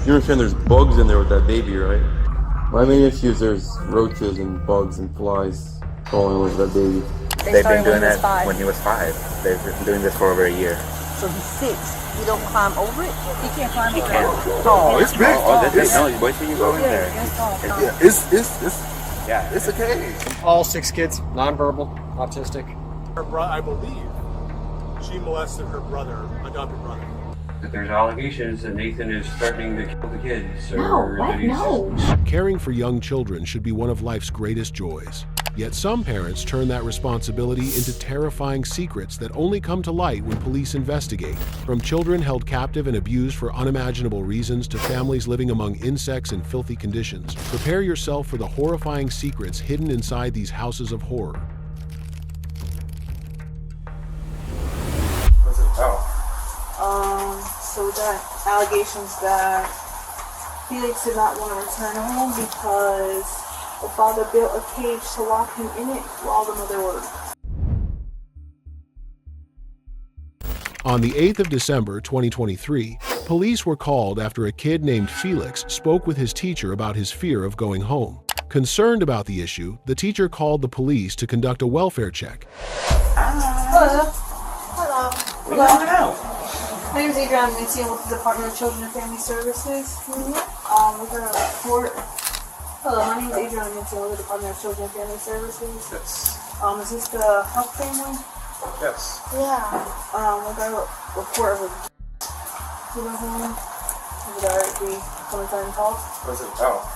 You understand there's bugs in there with that baby, right? My main issue is there's roaches and bugs and flies crawling over that baby. They've been doing that when he was 5. They've been doing this for over a year. So he's 6. He don't climb over it? He can't climb over it. Oh, it's big. No, wait till you go in there. It's a cage. All 6 kids, nonverbal, autistic. I believe she molested her brother, adopted brother. That there's allegations that Nathan is threatening to kill the kids. No. Caring for young children should be one of life's greatest joys. Yet some parents turn that responsibility into terrifying secrets that only come to light when police investigate. From children held captive and abused for unimaginable reasons to families living among insects in filthy conditions, prepare yourself for the horrifying secrets hidden inside these houses of horror. What's it about? So that allegations that Felix did not want to return home because the father built a cage to lock him in it while the mother worked. On the 8th of December 2023, police were called after a kid named Felix spoke with his teacher about his fear of going home. Concerned about the issue, the teacher called the police to conduct a welfare check. Hello. What are you hanging out? My name is Adrian. I'm with the Department of Children and Family Services. We got a report. Hello, my name is Adrian. I'm with the Department of Children and Family Services. Yes. Is this the health family? Yes. Yeah. We got a report of a home. Would I be coming inside and talk? What's it about?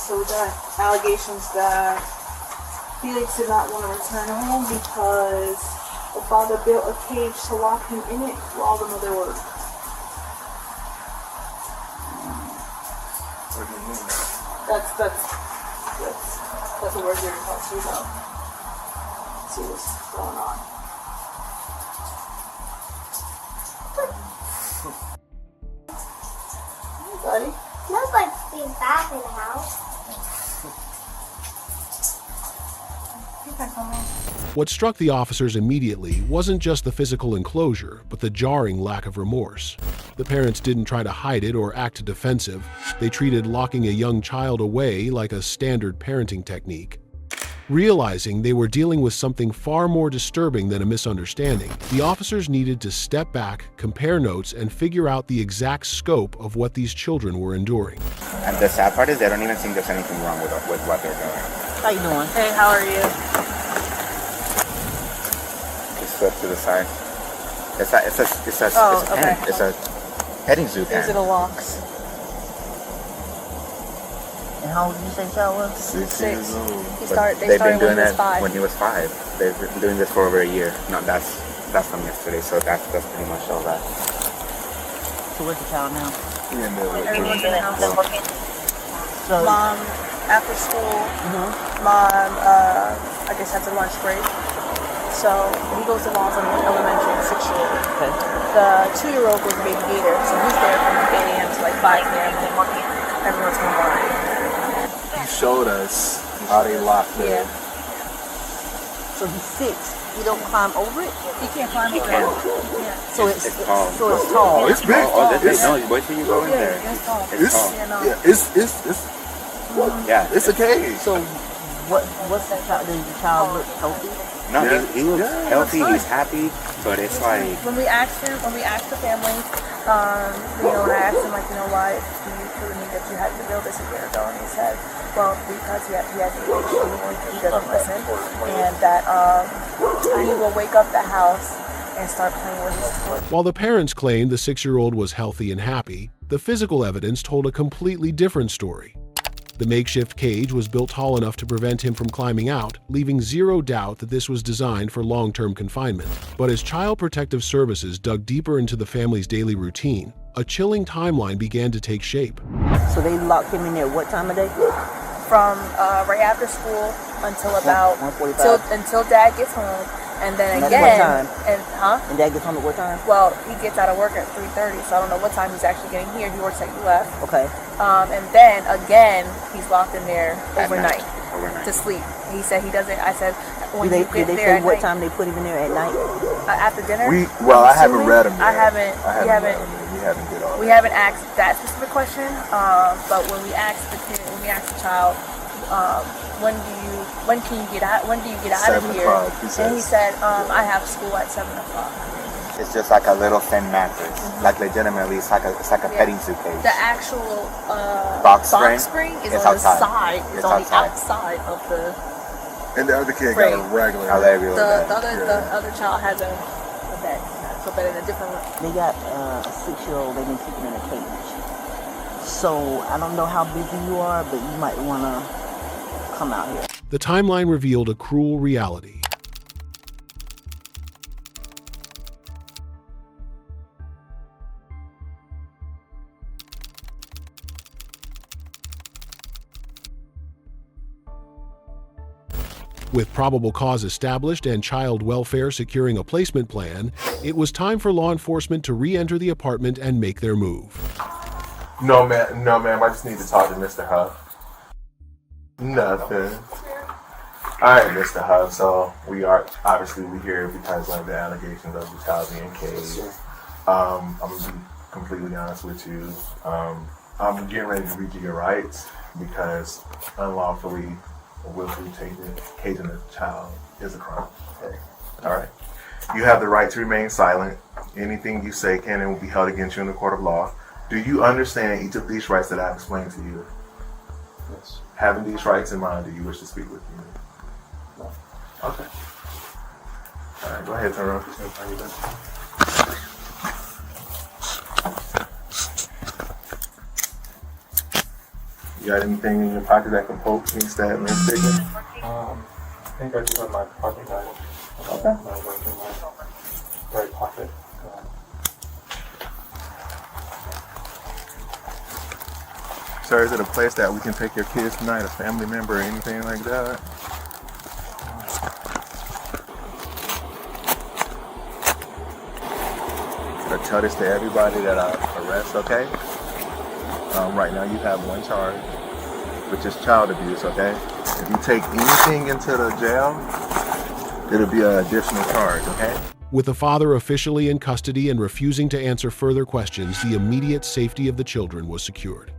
So we got allegations that Felix did not want to return home because the father built a cage to lock him in it while the mother worked. What do you mean? That's what we're here to talk to you about. See what's going on. Hey, buddy. Nobody's being bad in the house. What struck the officers immediately wasn't just the physical enclosure, but the jarring lack of remorse. The parents didn't try to hide it or act defensive. They treated locking a young child away like a standard parenting technique. Realizing they were dealing with something far more disturbing than a misunderstanding, the officers needed to step back, compare notes, and figure out the exact scope of what these children were enduring. And the sad part is they don't even think there's anything wrong with what they're doing. How you doing? Hey, how are you? Just swept to the side. It's a petting zoo pen. Is it a locks? And how old did you say child was? 6 years old. They've been doing that 5. when he was 5. They've been doing this for over a year. No, that's from yesterday. So that's pretty much all that. So where's the child now? Everyone's in the house. So, Mom, after school, Mom, I guess has a lunch break. So he goes to mom's elementary, 6-year-old. okay. The 2-year-old goes to baby gator, so he's there from 8 a.m. to like 5 p.m. Everyone's combined. He showed us how they locked it. Yeah. So he's 6. He don't climb over it? He can't climb over it. Yeah. So it's tall. So it's tall. Oh, it's big. No, wait till you go in there. It's tall. It's tall. It's a cage. So what's that child? Does the child look healthy? No, he looks healthy. He's happy, but it's like When we asked the family, when I asked him, why do you feel the need that you had to build this a year ago? And he said, well, because he has ADHD and he doesn't listen, and that he will wake up the house and start playing with his toys. While the parents claimed the 6-year-old was healthy and happy, the physical evidence told a completely different story. The makeshift cage was built tall enough to prevent him from climbing out, leaving zero doubt that this was designed for long-term confinement. But as Child Protective Services dug deeper into the family's daily routine, a chilling timeline began to take shape. So they locked him in there what time of day? From right after school until about 1:45. until Dad gets home, and then And again, at what time? and And Dad gets home at what time? well, he gets out of work at 3:30, so I don't know what time he's actually getting here. He works at UF. Okay. And then again, he's locked in there overnight overnight. to sleep. He said he doesn't. I said when Did you get they there say at what night, time they put him in there at night? after dinner. I haven't read them. I haven't. I You haven't haven't. You haven't did all We that. haven't asked that specific question, but when we asked the child, when do you get out of 7 here? o'clock, And he said, I have school at 7 o'clock. It's just like a little thin mattress. Like legitimately, it's like a petting suitcase. The actual box spring is it's on outside. the side. It's on the outside of the. And the other kid Frame. got a regular. The other child has a bed. So, but in a different room. They got a 6-year-old. They've been keeping in a cage. So I don't know how busy you are, but you might want to come out here. The timeline revealed a cruel reality. With probable cause established and child welfare securing a placement plan, it was time for law enforcement to re-enter the apartment and make their move. No, ma'am, I just need to talk to Mr. Huff. Nothing. All right, Mr. Huff, so we here because of the allegations of the child being caged. I'm going to be completely honest with you. I'm getting ready to read you your rights because unlawfully or willfully caging a child is a crime. Okay. All right. You have the right to remain silent. Anything you say can and will be held against you in the court of law. Do you understand each of these rights that I've explained to you? Yes. Having these rights in mind, do you wish to speak with me? No. Okay. All right, go ahead, turn around. You got anything in your pocket that can poke me, stab me, stick me? I think I just have my pocket knife. Okay. My work in my right pocket. Sir, is it a place that we can take your kids tonight, a family member or anything like that? I tell this to everybody that I arrest, okay? Right now you have one charge, which is child abuse, okay? If you take anything into the jail, it'll be an additional charge, okay? With the father officially in custody and refusing to answer further questions, the immediate safety of the children was secured.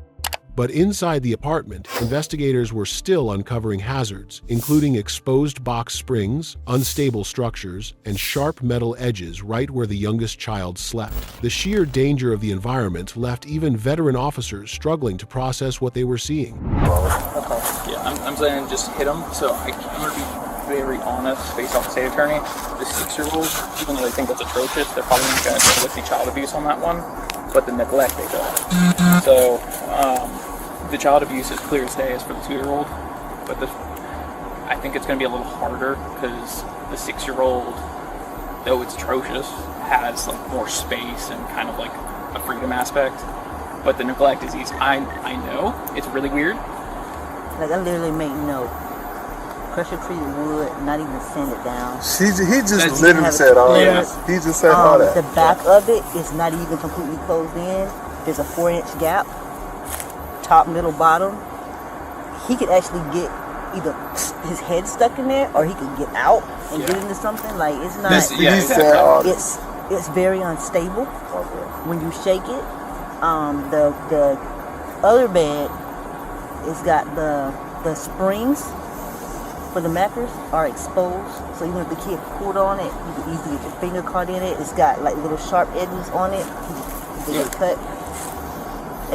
But inside the apartment, investigators were still uncovering hazards, including exposed box springs, unstable structures, and sharp metal edges right where the youngest child slept. The sheer danger of the environment left even veteran officers struggling to process what they were seeing. Yeah, I'm saying just hit them. So I'm going to be very honest, based off the state attorney. The 6-year-old, even though they think that's atrocious, they're probably not going to go with the child abuse on that one, but the neglect they don't. So the child abuse is clear as day as for the 2-year-old, but I think it's going to be a little harder because the 6-year-old, though it's atrocious, has like more space and kind of like a freedom aspect. But the neglect is easy. I know it's really weird. Like I literally make note. Pressure treated wood, not even sand it down. He just literally said all that. He just said all that. The back of it is not even completely closed in. There's a 4-inch gap. Top, middle, bottom. He could actually get either his head stuck in there or he could get out and get into something. Like it's not. It's very unstable when you shake it. The other bed, it's got the springs for the mattress are exposed, so even if the kid pulled on it, you could easily get your finger caught in it. It's got like little sharp edges on it. You can get cut,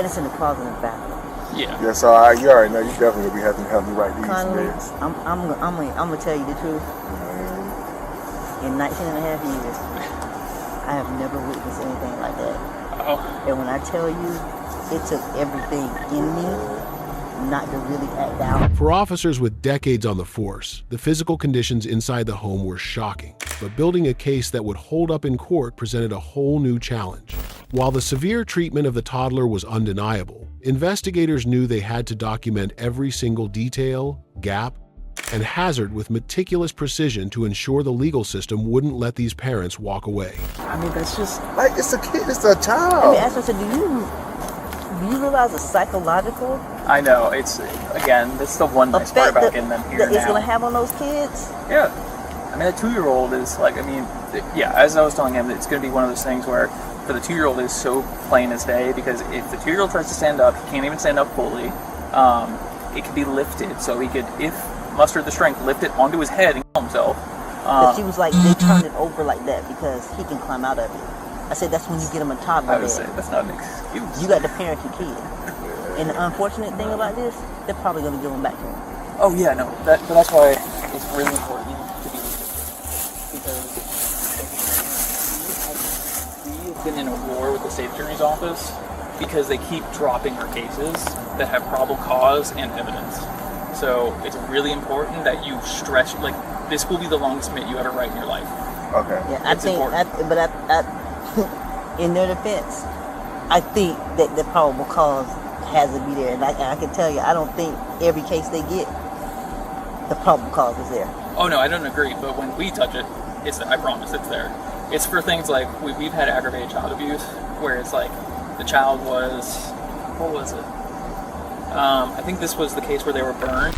and it's in the closet in the bathroom. Yeah, so you already know you definitely be having to help me write these things. I'm gonna tell you the truth. In 19 and a half years, I have never witnessed anything like that. And when I tell you, it took everything in me not to really act out. For officers with decades on the force, the physical conditions inside the home were shocking, but building a case that would hold up in court presented a whole new challenge. While the severe treatment of the toddler was undeniable, investigators knew they had to document every single detail, gap, and hazard with meticulous precision to ensure the legal system wouldn't let these parents walk away. I mean, that's just like it's a kid, it's a child. Let me ask you, do you realize it's psychological? I know, it's, again, that's the one nice part about getting them here that now. it's going to have on those kids? Yeah. I mean, a 2-year-old is like, I mean, yeah, as I was telling him, it's going to be one of those things where for the 2-year-old is so plain as day, because if the 2-year-old tries to stand up, he can't even stand up fully. It could be lifted, so he could, if muster the strength, lift it onto his head and kill himself. She was like, they turned it over like that because he can climb out of it. I said, that's when you get him a toddler. I would say that's not an excuse. You got to parent your kid. And the unfortunate thing about this, they're probably going to give him back to him. Oh yeah, no, but that's why it's really important to be lethal, because we have been in a war with the state attorney's office because they keep dropping our cases that have probable cause and evidence. So it's really important that you stretch, like, this will be the longest minute you ever write in your life. Okay. Yeah, I think, in their defense, I think that the probable cause has to be there. And I can tell you, I don't think every case they get, the probable cause is there. Oh no, I don't agree. But when we touch it, I promise it's there. It's for things like we've had aggravated child abuse, where it's like the child was, what was it? I think this was the case where they were burned.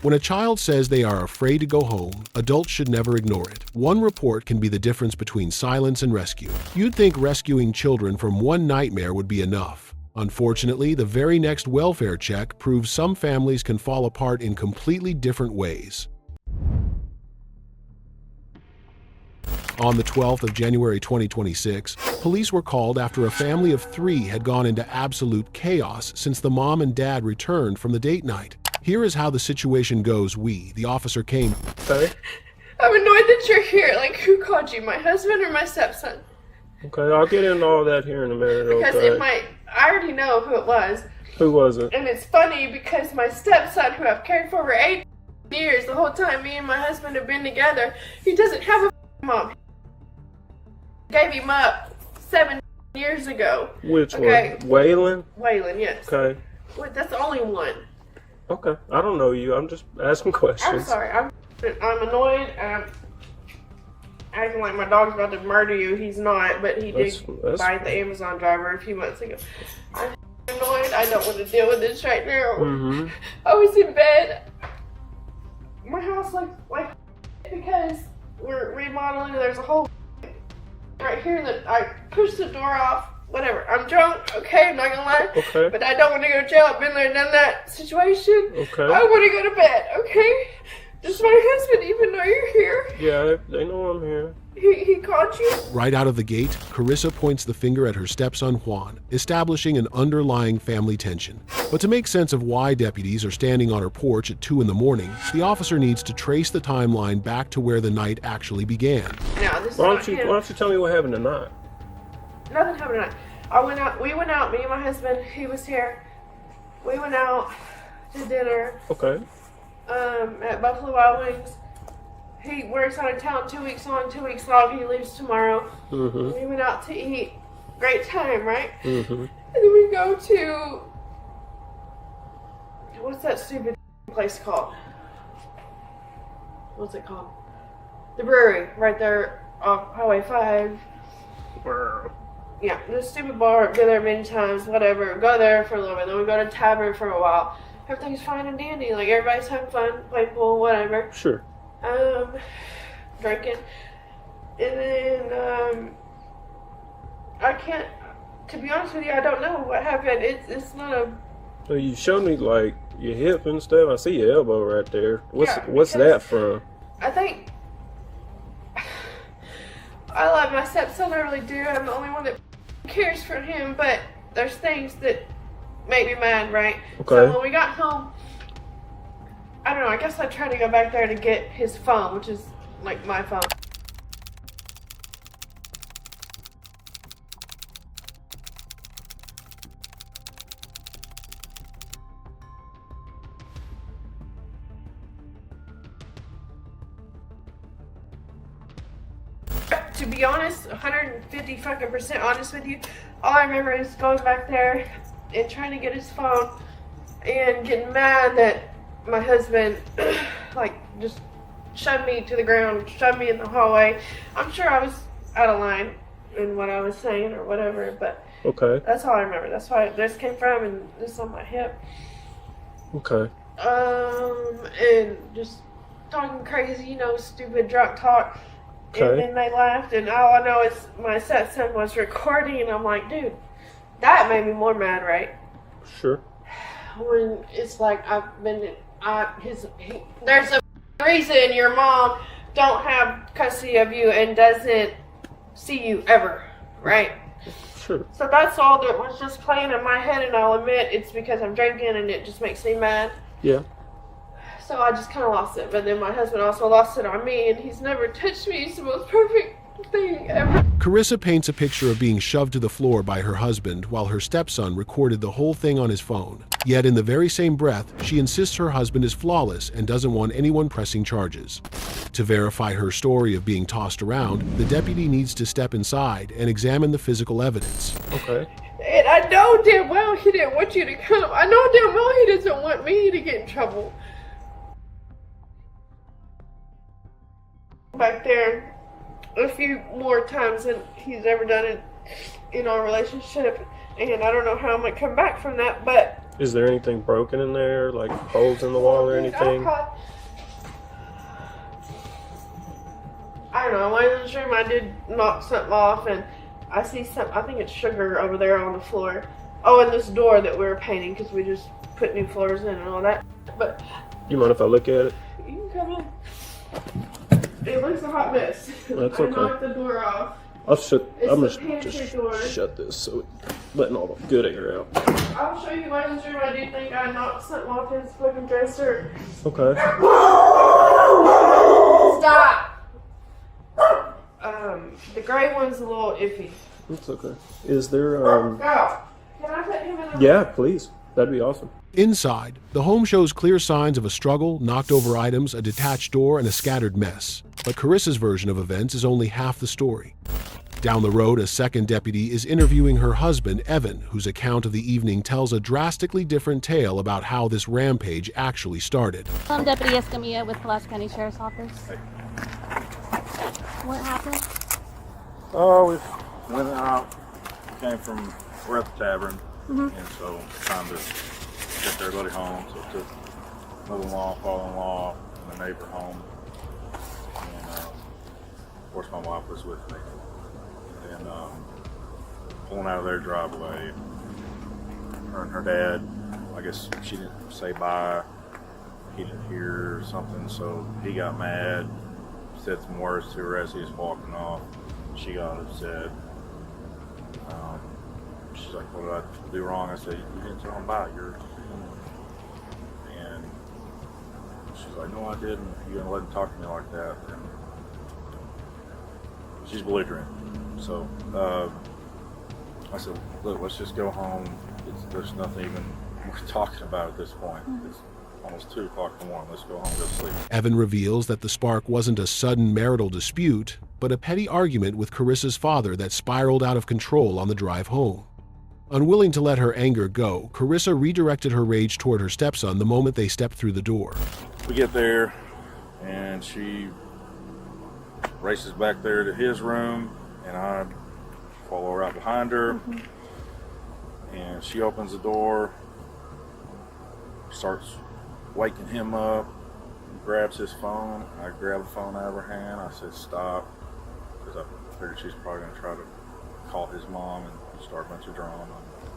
When a child says they are afraid to go home, adults should never ignore it. One report can be the difference between silence and rescue. You'd think rescuing children from one nightmare would be enough. Unfortunately, the very next welfare check proves some families can fall apart in completely different ways. On the 12th of January 2026, police were called after a family of 3 had gone into absolute chaos since the mom and dad returned from the date night. Here is how the situation goes. The officer came. Okay. I'm annoyed that you're here. Like, who called you? My husband or my stepson? Okay, I'll get into all that here in a minute. Because okay. I already know who it was. Who was it? And it's funny because my stepson, who I've cared for 8 years, the whole time me and my husband have been together, he doesn't have a mom. Gave him up 7 years ago. Which one? Waylon? Waylon, yes. Okay. Wait, that's the only one. Okay, I don't know you. I'm just asking questions. I'm sorry. I'm annoyed. Acting like my dog's about to murder you. He's not, but he did bite the Amazon driver a few months ago. I'm annoyed. I don't want to deal with this right now. Mm-hmm. I was in bed. My house looks like because we're remodeling. There's a hole right here that I pushed the door off. Whatever. I'm drunk, okay? I'm not gonna lie. Okay. But I don't want to go to jail. I've been there, done that situation. Okay. I want to go to bed, okay? Does my husband even know you're here? Yeah, they know I'm here. He called you? Right out of the gate, Carissa points the finger at her stepson Juan, establishing an underlying family tension. But to make sense of why deputies are standing on her porch at 2 in the morning, the officer needs to trace the timeline back to where the night actually began. No, this is why not him. don't you tell me what happened tonight? Nothing happened tonight. We went out, me and my husband, he was here. We went out to dinner. Okay. At Buffalo Wild Wings. He works out of town 2 weeks on, 2 weeks off. He leaves tomorrow. Mm-hmm. We went out to eat. Great time, right? Mm-hmm. And then we go to, what's that stupid place called? What's it called? The brewery, right there off Highway 5. Yeah, this stupid bar. I've been there many times, whatever. Go there for a little bit. Then we go to Tavern for a while. Everything's fine and dandy. Like, everybody's having fun, playing pool, whatever. Sure. Drinking. And then, I can't, to be honest with you, I don't know what happened. It's not a... So you showed me, like, your hip and stuff. I see your elbow right there. What's that from? I think... I love my stepson, I really do. I'm the only one that cares for him, but there's things that make me mad, right? Okay. So when we got home, I don't know, I guess I tried to go back there to get his phone, which is like my phone. To be honest, 150 fucking % honest with you, all I remember is going back there and trying to get his phone and getting mad that my husband like just shoved me to the ground, shoved me in the hallway. I'm sure I was out of line in what I was saying or whatever, but Okay. That's all I remember. That's why this came from, and this on my hip. Okay. And just talking crazy, you know, stupid drunk talk. Okay. And then they laughed, and all I know is my stepson was recording, and I'm like, dude, that made me more mad, right? Sure. When it's like there's a reason your mom don't have custody of you and doesn't see you ever, right? Sure. So that's all that was just playing in my head, and I'll admit it's because I'm drinking and it just makes me mad. Yeah. So I just kind of lost it. But then my husband also lost it on me, and he's never touched me. He's the most perfect thing ever. Carissa paints a picture of being shoved to the floor by her husband while her stepson recorded the whole thing on his phone. Yet in the very same breath, she insists her husband is flawless and doesn't want anyone pressing charges. To verify her story of being tossed around, the deputy needs to step inside and examine the physical evidence. Okay. And I know damn well he didn't want you to come. I know damn well he doesn't want me to get in trouble. Back there a few more times than he's ever done it in our relationship, and I don't know how I'm gonna come back from that. But is there anything broken in there, like holes in the wall or anything? I don't know. In this room, I did knock something off, and I see some. I think it's sugar over there on the floor. Oh, and this door that we were painting because we just put new floors in and all that. But you mind if I look at it? You can come in. It looks a hot mess. That's I okay. knocked the door off. I'm It's gonna the pantry just door. shut this so it's letting all the good air out. I'll show you my room. I do think I knocked something off his fucking dresser. Okay. Stop! The gray one's a little iffy. It's okay. Is there Go! Can I put him in a... Yeah, please. That'd be awesome. Inside, the home shows clear signs of a struggle, knocked over items, a detached door, and a scattered mess. But Carissa's version of events is only half the story. Down the road, a second deputy is interviewing her husband, Evan, whose account of the evening tells a drastically different tale about how this rampage actually started. I'm Deputy Escamilla with Pulaski County Sheriff's Office. Hey. What happened? Oh, we went out, we're at the tavern, and so trying to get everybody home, so took mother-in-law, father-in-law, and the neighbor home, and of course my wife was with me, and pulling out of their driveway, her and her dad, I guess she didn't say bye, he didn't hear or something, so he got mad, said some words to her as he was walking off. She got upset. She's like, what did I do wrong? I said, you didn't tell him about it. And she's like, no, I didn't. You didn't let him talk to me like that. And she's belligerent. So I said, look, let's just go home. There's nothing even worth talking about at this point. It's almost 2 o'clock in the morning. Let's go home and go sleep. Evan reveals that the spark wasn't a sudden marital dispute, but a petty argument with Carissa's father that spiraled out of control on the drive home. Unwilling to let her anger go, Carissa redirected her rage toward her stepson the moment they stepped through the door. We get there, and she races back there to his room, and I follow right behind her, and she opens the door, starts waking him up, grabs his phone. I grab the phone out of her hand. I said, stop, because I figured she's probably going to try to call his mom and start a bunch of drama.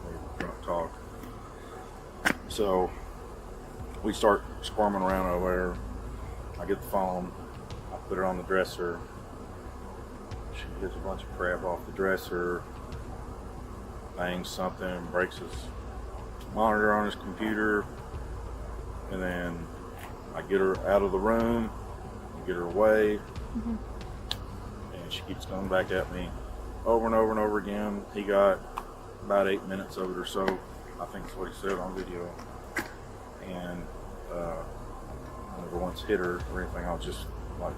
We were going to talk. So we start squirming around over there. I get the phone. I put it on the dresser. She gets a bunch of crap off the dresser, bangs something, breaks his monitor on his computer, and then I get her out of the room, get her away, and she keeps coming back at me over and over and over again. He got about 8 minutes of it or so. I think that's what he said on video. And I never once hit her or anything. I was just like,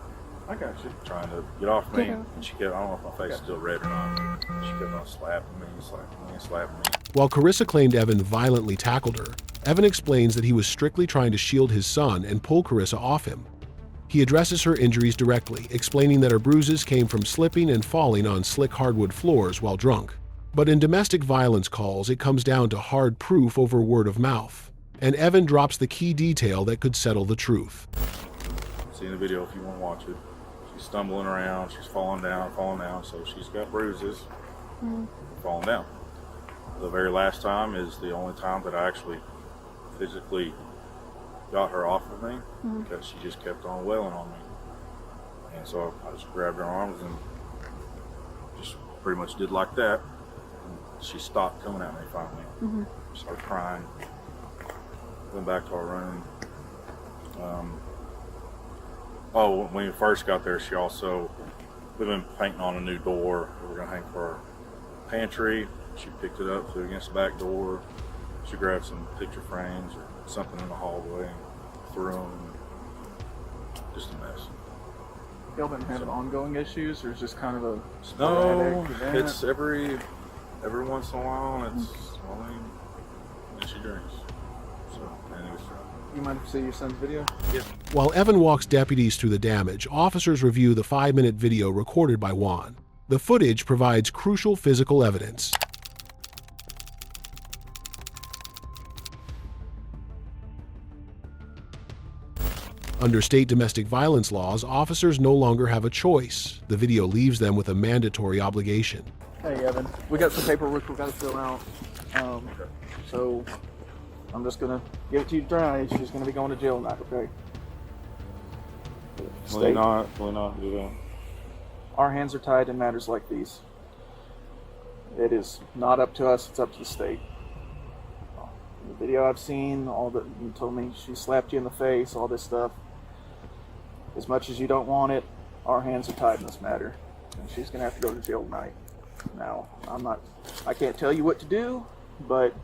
I got you, trying to get off me. And she kept, I don't know if my face is still red or not. She kept on slapping me, slapping me. While Carissa claimed Evan violently tackled her, Evan explains that he was strictly trying to shield his son and pull Carissa off him. He addresses her injuries directly, explaining that her bruises came from slipping and falling on slick hardwood floors while drunk. But in domestic violence calls, it comes down to hard proof over word of mouth. And Evan drops the key detail that could settle the truth. See the video if you want to watch it. She's stumbling around, she's falling down, so she's got bruises, falling down. The very last time is the only time that I actually physically got her off of me, because she just kept on wailing on me. And so I just grabbed her arms and just pretty much did like that. And she stopped coming at me finally. Started crying. Went back to our room. When we first got there, we've been painting on a new door that we're gonna hang for our pantry. She picked it up, threw it against the back door. She grabbed some picture frames or something in the hallway and threw them. Just a mess. Y'all been having ongoing issues, or is just kind of a No, sporadic event? it's every once in a while. It's and she drinks. So, anyways. You mind if I see your son's video? Yeah. While Evan walks deputies through the damage, officers review the 5-minute video recorded by Juan. The footage provides crucial physical evidence. Under state domestic violence laws, officers no longer have a choice. The video leaves them with a mandatory obligation. Hey, Evan, we got some paperwork we've got to fill out. So I'm just going to give it to you to dry. She's going to be going to jail tonight, okay? Will not do that. Our hands are tied in matters like these. It is not up to us, it's up to the state. The video I've seen, all that you told me, she slapped you in the face, all this stuff. As much as you don't want it, our hands are tied in this matter. And she's going to have to go to jail tonight. Now, I can't tell you what to do, but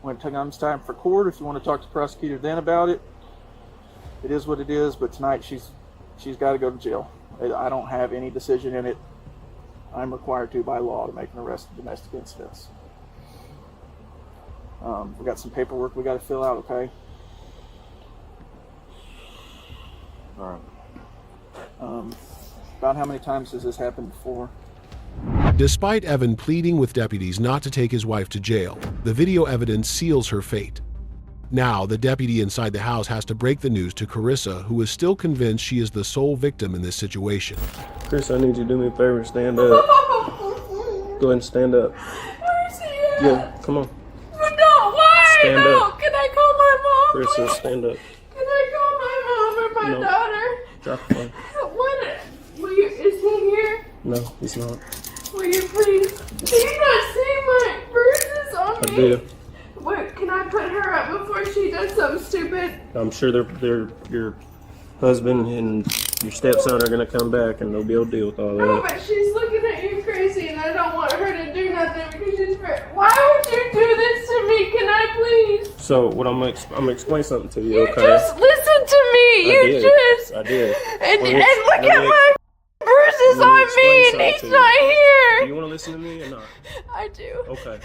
when it comes time for court, if you want to talk to the prosecutor then about it, it is what it is, but tonight she's got to go to jail. I don't have any decision in it. I'm required to, by law, to make an arrest of domestic incidents. We got some paperwork we got to fill out, okay? All right. About how many times has this happened before? Despite Evan pleading with deputies not to take his wife to jail, the video evidence seals her fate. Now, the deputy inside the house has to break the news to Carissa, who is still convinced she is the sole victim in this situation. Chris, I need you to do me a favor and stand up. Go ahead and stand up. Yeah, come on. No, why? Stand no. up. Can I call my mom? Carissa, please? stand up. Can I call my mom or my No. daughter? Drop the phone. What? Is he here? No, he's not. Will you please? Do you not see my bruises on me? I do. What? Can I put her up before she does something stupid? I'm sure your husband and your stepson are going to come back and they'll be able to deal with all No, that. but she's looking at you crazy, and I don't want her to do nothing because she's very. Why would you do this to me? Can I please? So what I'm gonna explain something to you, You okay? just listen to me. I did. And look at my bruises on me, and he's not here. Do you want to listen to me or not? I do. Okay.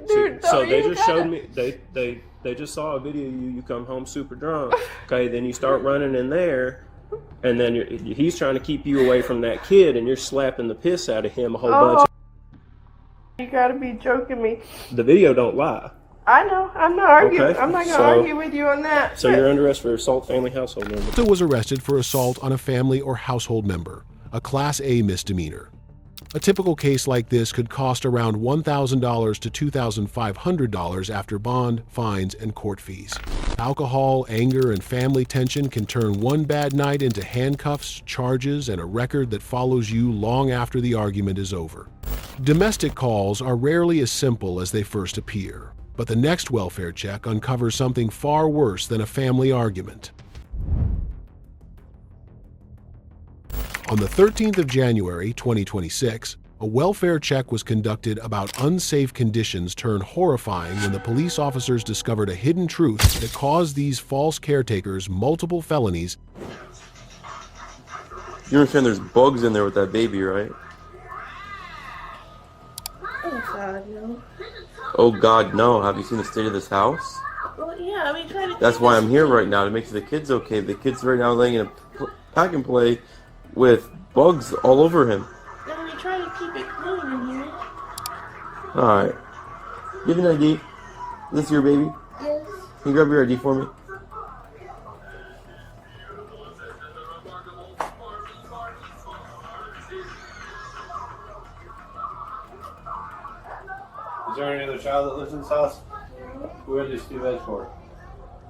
Dude, So they just showed me. They just saw a video of you. You come home super drunk. Okay. Then you start running in there. And then he's trying to keep you away from that kid, and you're slapping the piss out of him a whole bunch. You gotta be joking me. The video don't lie. I know. I'm not arguing. Okay, I'm not gonna argue with you on that. So you're under arrest for assault family household member. Carissa was arrested for assault on a family or household member, a Class A misdemeanor. A typical case like this could cost around $1,000 to $2,500 after bond, fines, and court fees. Alcohol, anger, and family tension can turn one bad night into handcuffs, charges, and a record that follows you long after the argument is over. Domestic calls are rarely as simple as they first appear, but the next welfare check uncovers something far worse than a family argument. On the 13th of January, 2026, a welfare check was conducted about unsafe conditions turned horrifying when the police officers discovered a hidden truth that caused these false caretakers multiple felonies. You understand there's bugs in there with that baby, right? Oh God, no. Oh God, no. Have you seen the state of this house? Well, yeah, I mean, trying to. That's why I'm here right now, to make sure the kid's okay. The kid's right now laying in a pack and play with bugs all over him. I mean, trying to keep it clean in here. Alright. Give an ID. Is this your baby? Yes. Can you grab your ID for me? Is there any other child that lives in this house? Who are these two beds for?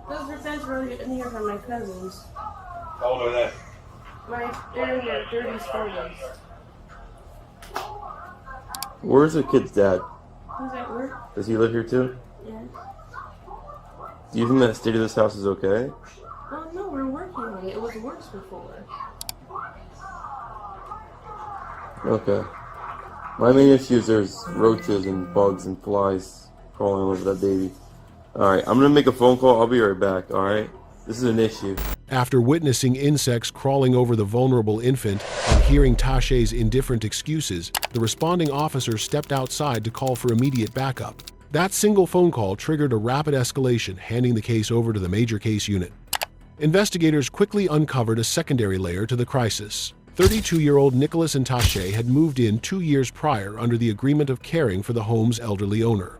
Those are beds were in here from my cousins. How old are they? They're in their 30s, 40s. Where's the kid's dad? Who's at work? Does he live here too? Yeah. Do you think that state of this house is okay? Oh no, we're working on it. It was worse before. Okay. My main issue is there's roaches and bugs and flies crawling all over that baby. Alright, I'm gonna make a phone call. I'll be right back, alright? This is an issue. After witnessing insects crawling over the vulnerable infant and hearing Tashe's indifferent excuses, the responding officer stepped outside to call for immediate backup. That single phone call triggered a rapid escalation, handing the case over to the major case unit. Investigators quickly uncovered a secondary layer to the crisis. 32-year-old Nicholas and Tashe had moved in 2 years prior under the agreement of caring for the home's elderly owner.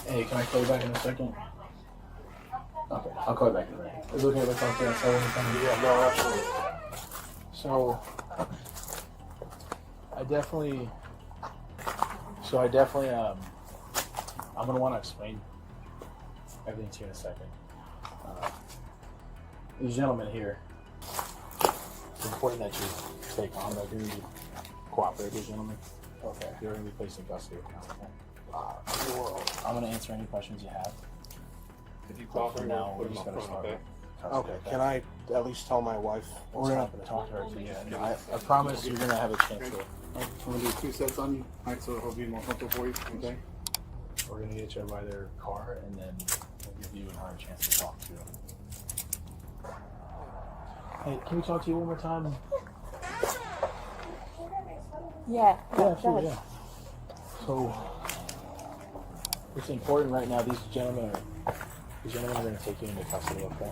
Hey, can I call you back in a second? Okay, I'll call you back in a minute. Is it okay if I talk to you outside anytime? Yeah, no, absolutely. So, I definitely, I'm gonna want to explain everything to you in a second. These gentlemen here, it's important that you stay calm. They're going to cooperate, these gentlemen. Okay. You're going to be placed in custody now. Okay. I'm going to answer any questions you have. If you call For her, now, put we're him just up going to front, start. okay? Okay, can I at least tell my wife what's We're going happening? to talk to her too, yeah. I promise you're going to have a chance to. I'm going to do 2 sets on you, right, so it'll be more comfortable for you, okay? We're going to get you by their car, and then we'll give you another chance to talk to them. Hey, can we talk to you one more time? Yeah. Yeah, sure, yeah. So, it's important right now. These gentlemen are going to take you into custody, okay?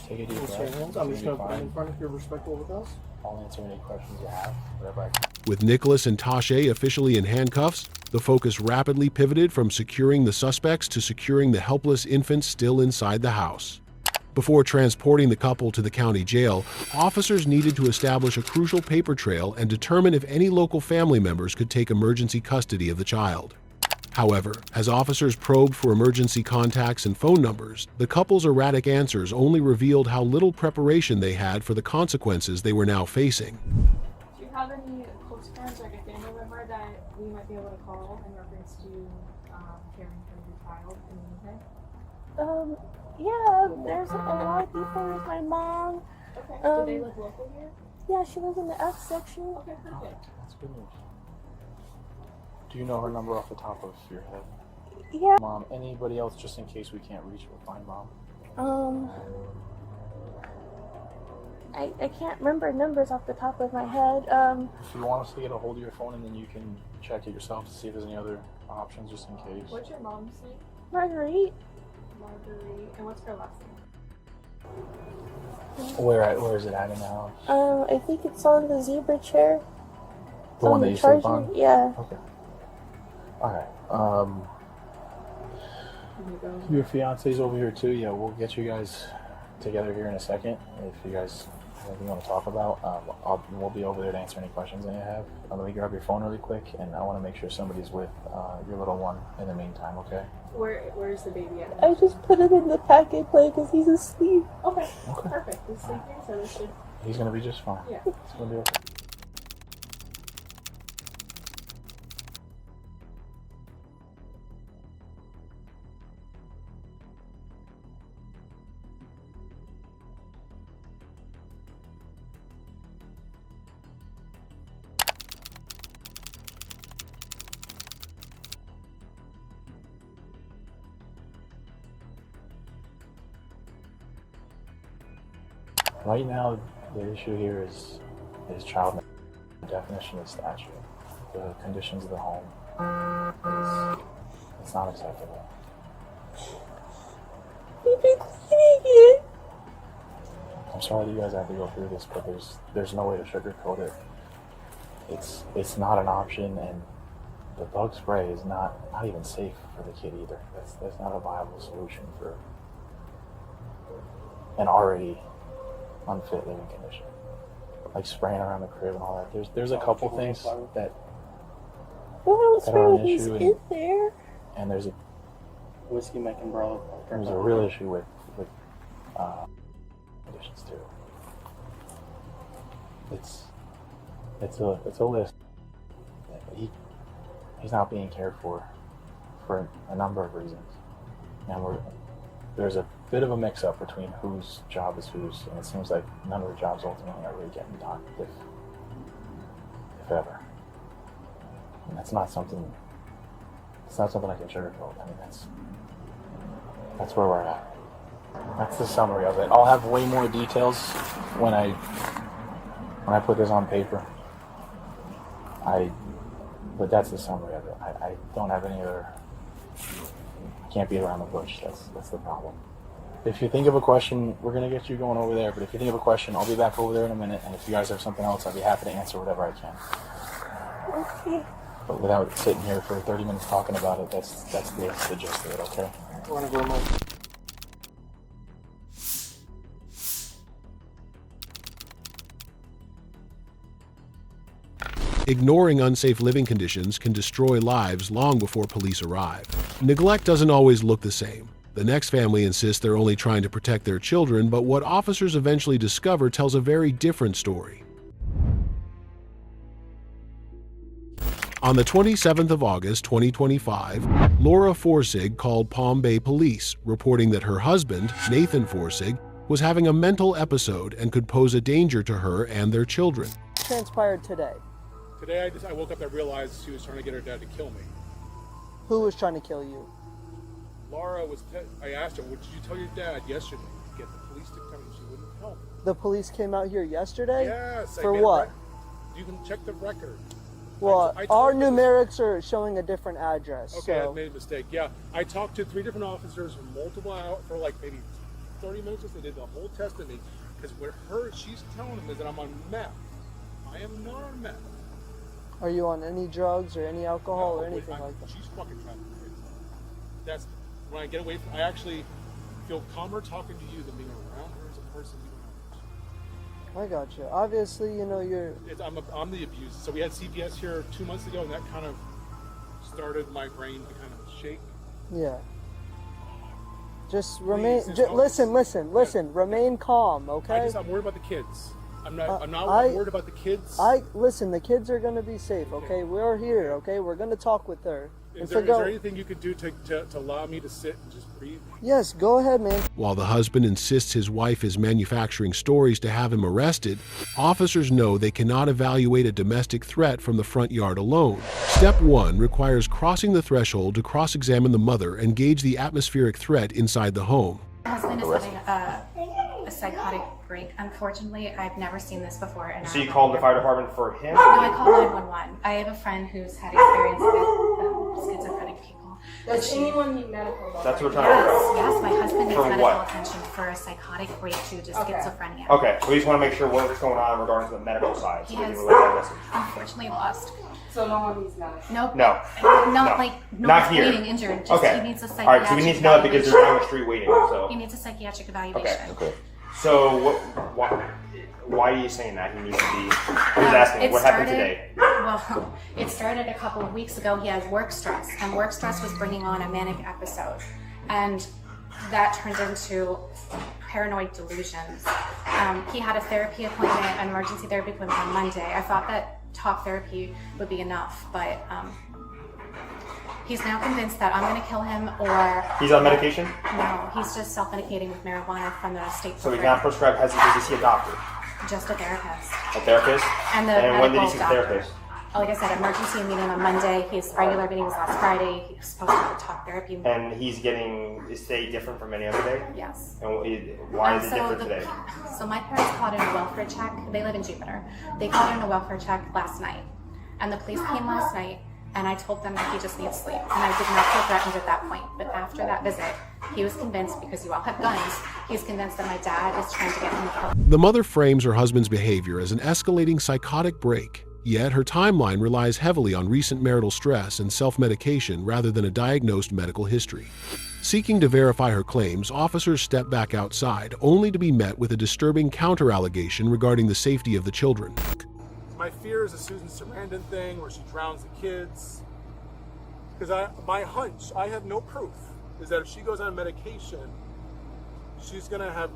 Take a deep breath. I'm just going to put it in front if you're respectful with us. I'll answer any questions you have, whatever I can. With Nicholas and Tashe officially in handcuffs, the focus rapidly pivoted from securing the suspects to securing the helpless infant still inside the house. Before transporting the couple to the county jail, officers needed to establish a crucial paper trail and determine if any local family members could take emergency custody of the child. However, as officers probed for emergency contacts and phone numbers, the couple's erratic answers only revealed how little preparation they had for the consequences they were now facing. Do you have any close friends, like a family member, that we might be able to call in reference to caring for your child in the meantime? Yeah, there's a lot of people. There's my mom. Okay. Do they live local here? Yeah, she lives in the F section. Okay, perfect. That's good news. Do you know her number off the top of your head? Yeah. Mom, anybody else just in case we can't reach or find mom? I can't remember numbers off the top of my head. If you want us to get a hold of your phone, and then you can check it yourself to see if there's any other options just in case. What's your mom's name? Marguerite. Marguerite. And what's her last name? Where is it at in the house? I think it's on the zebra chair. The one that you sleep on? Yeah. Okay. Alright. Your fiance's over here too. Yeah, we'll get you guys together here in a second. If you guys have anything you want to talk about, we'll be over there to answer any questions that you have. Let me grab your phone really quick, and I want to make sure somebody's with your little one in the meantime, okay? Where's the baby at? I just put him in the packet play because he's asleep. Okay. Perfect. He's sleeping, so this should. He's going to be just fine. Yeah. It's going to be okay. Right now, the issue here is child. The definition of statute, the conditions of the home, it's not acceptable. I'm sorry that you guys have to go through this, but there's no way to sugarcoat it. It's not an option, and the bug spray is not even safe for the kid either. That's not a viable solution for an already unfit living condition. Like spraying around the crib and all that. There's a couple things that are an issue, and there's a whiskey making bro. There's a real issue with conditions too. It's a list. He's not being cared for a number of reasons, and there's a bit of a mix-up between whose job is whose, and it seems like none of the jobs ultimately are really getting done, if ever. And that's not something I can sugarcoat. I mean, that's where we're at. That's the summary of it. I'll have way more details when I put this on paper. But that's the summary of it. I don't have any other. I can't beat around the bush. That's the problem. If you think of a question, we're gonna get you going over there. But if you think of a question, I'll be back over there in a minute. And if you guys have something else, I'll be happy to answer whatever I can. Okay. But without sitting here for 30 minutes talking about it, that's the gist of it. Okay. I want to go more. Ignoring unsafe living conditions can destroy lives long before police arrive. Neglect doesn't always look the same. The next family insists they're only trying to protect their children, but what officers eventually discover tells a very different story. On the 27th of August, 2025, Laura Forsig called Palm Bay Police, reporting that her husband, Nathan Forsig, was having a mental episode and could pose a danger to her and their children. Transpired today. Today I woke up and realized she was trying to get her dad to kill me. Who was trying to kill you? Laura I asked her, what did you tell your dad yesterday? Get the police to come, and she wouldn't help. The police came out here yesterday? Yes. For what? You can check the record. Well, our numerics are showing a different address. Okay, so. I made a mistake. Yeah, I talked to 3 different officers for multiple hours, for like maybe 30 minutes. They did the whole test of me. Because what she's telling them is that I'm on meth. I am not on meth. Are you on any drugs or any alcohol or anything like that? She's fucking trying to be crazy. That's when I get away from. I actually feel calmer talking to you than being around her as a person. I got you. Obviously, you know you're. I'm the abuser. So we had CPS here 2 months ago, and that kind of started my brain to kind of shake. Yeah. Just remain. Listen. Remain calm, okay? I'm worried about the kids. I'm not worried about the kids. Listen. The kids are gonna be safe, okay? We're here, okay? We're gonna talk with her. Is there anything you could do to allow me to sit and just breathe? Yes, go ahead, man. While the husband insists his wife is manufacturing stories to have him arrested, officers know they cannot evaluate a domestic threat from the front yard alone. Step 1 requires crossing the threshold to cross-examine the mother and gauge the atmospheric threat inside the home. My husband is having a psychotic break. Unfortunately, I've never seen this before. So you called the fire department for him? No, I called 911. I have a friend who's had experience with schizophrenic people. Does anyone need medical? That's what we're trying to figure out. Yes, my husband needs For medical what? attention for a psychotic break due to schizophrenia. Okay, so we just want to make sure what's going on regarding the medical side. So He we has can relay that message. unfortunately lost. So no one needs medical? Nope. No. Not here. Bleeding, injured. Just Okay. He needs a psychiatric Alright, so we need to know that because they're on the street waiting. So. He needs a psychiatric evaluation. Okay. So why are you saying that he needs to be? Who's asking? What happened today? Well, it started a couple of weeks ago. He has work stress, and work stress was bringing on a manic episode, and that turned into paranoid delusions. He had a therapy appointment, an emergency therapy appointment on Monday. I thought that talk therapy would be enough, but he's now convinced that I'm going to kill him, or... He's on medication? No, he's just self-medicating with marijuana from the state. So he's not prescribed, does he see a doctor? Just a therapist. A therapist? And the when did he see the doctor. therapist? like I said, emergency meeting on Monday. His regular meeting was last Friday. He was supposed to have a talk therapy. And he's getting, is today different from any other day? Yes. And why is it different today? So my parents called in a welfare check. They live in Jupiter. They called in a welfare check last night. And the police came last night, and I told them that he just needs sleep. And I did not feel threatened at that point. But after that visit, he was convinced, because you all have guns, he's convinced that my dad is trying to get him killed. The mother frames her husband's behavior as an escalating psychotic break. Yet her timeline relies heavily on recent marital stress and self-medication rather than a diagnosed medical history. Seeking to verify her claims, officers step back outside, only to be met with a disturbing counter-allegation regarding the safety of the children. My fear is a Susan Sarandon thing where she drowns the kids. Because my hunch, I have no proof, is that if she goes on medication, she's going to have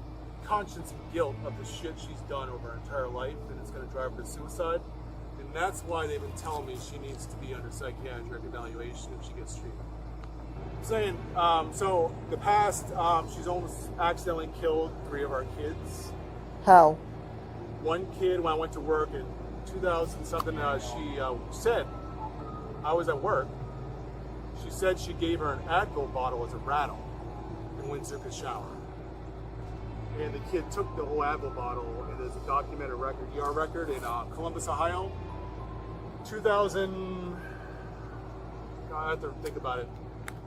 conscience and guilt of the shit she's done over her entire life, and it's going to drive her to suicide. And that's why they've been telling me she needs to be under psychiatric evaluation if she gets treated. I'm saying, so the past, she's almost accidentally killed 3 of our kids. How? One kid, when I went to work in 2000 something, she said, I was at work, she said she gave her an Advil bottle as a rattle and went and took a shower. And the kid took the whole Advil bottle, and there's a documented record, ER record in Columbus, Ohio. 2000, I have to think about it,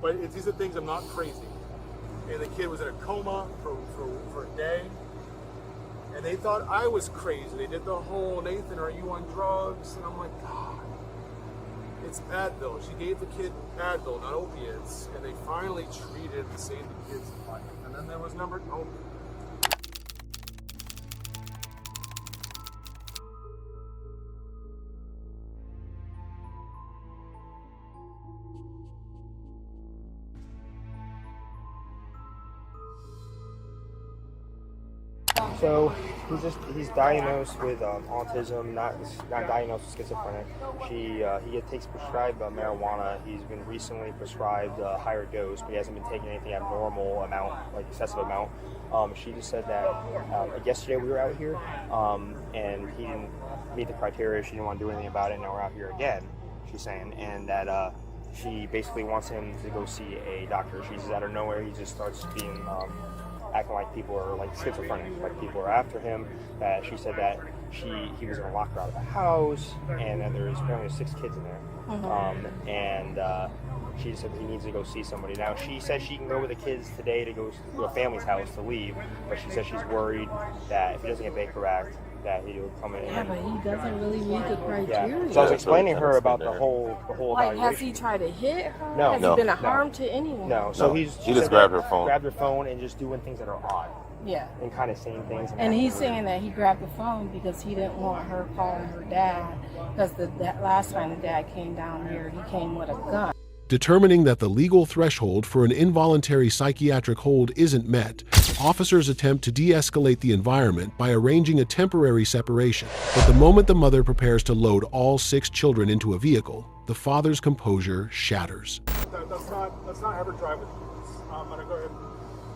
but these are things, I'm not crazy. And the kid was in a coma for a day, and they thought I was crazy. They did the whole, Nathan, are you on drugs? And I'm like, God, it's Advil. She gave the kid Advil, not opiates, and they finally treated to save the kid's life. And then there was number, oh. So he's diagnosed with autism, not diagnosed with schizophrenic. He takes prescribed marijuana. He's been recently prescribed a higher dose, but he hasn't been taking anything abnormal amount, like excessive amount. She just said that yesterday we were out here, and he didn't meet the criteria. She didn't want to do anything about it. Now we're out here again, she's saying, and that she basically wants him to go see a doctor. She's out of nowhere. He just starts being acting like people are like schizophrenic, like people are after him. That she said that he was gonna lock her out of the house, and then there's apparently 6 kids in there. She just said he needs to go see somebody. Now she said she can go with the kids today to go to a family's house to leave, but she said she's worried that if he doesn't get Baker Act, that he will come in. Yeah, but he doesn't really meet the criteria. Yeah. So I was explaining to her about the whole like, has he tried to hit her? No. Has he been a harm to anyone? No. So he just grabbed her phone. Grabbed her phone and just doing things that are odd. Yeah. And kind of saying things. And he's saying that he grabbed the phone because he didn't want her calling her dad, because that last time the dad came down here, he came with a gun. Determining that the legal threshold for an involuntary psychiatric hold isn't met, officers attempt to de-escalate the environment by arranging a temporary separation. But the moment the mother prepares to load all 6 children into a vehicle, the father's composure shatters. Let's not have her drive with kids. I'm going to go ahead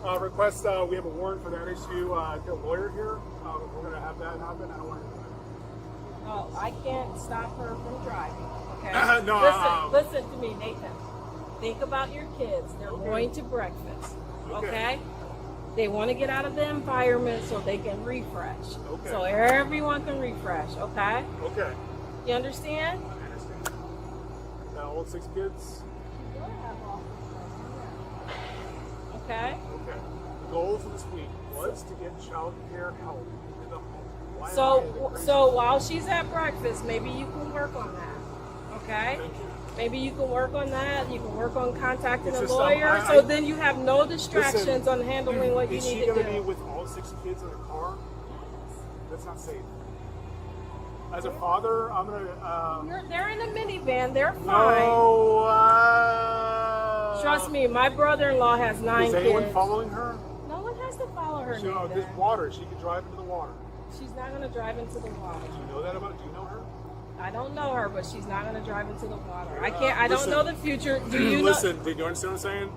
and request, we have a warrant for that issue. Get a lawyer here. We're going to have that happen. I don't want to. No, I can't stop her from driving. Okay. No, listen to me, Nathan. Think about your kids. They're going to breakfast. Okay? They want to get out of the environment so they can refresh. Okay. So everyone can refresh. Okay? Okay. You understand? I understand. All 6 kids. Okay. Okay. The goal for this week was to get child care help in the home. So while she's at breakfast, maybe you can work on that. Okay? Maybe you can work on that. You can work on contacting a lawyer. So then you have no distractions on handling what you need to do. Is she going to be with all 6 kids in the car? That's not safe. As a father, I'm going to... They're in a minivan. They're fine. No, trust me, my brother-in-law has 9 kids. Is anyone following her? No one has to follow her. There's water. She can drive into the water. She's not going to drive into the water. Do you know that about? Do you know her? I don't know her, but she's not going to drive into the water. I don't know the future. Do you listen? Do you understand what I'm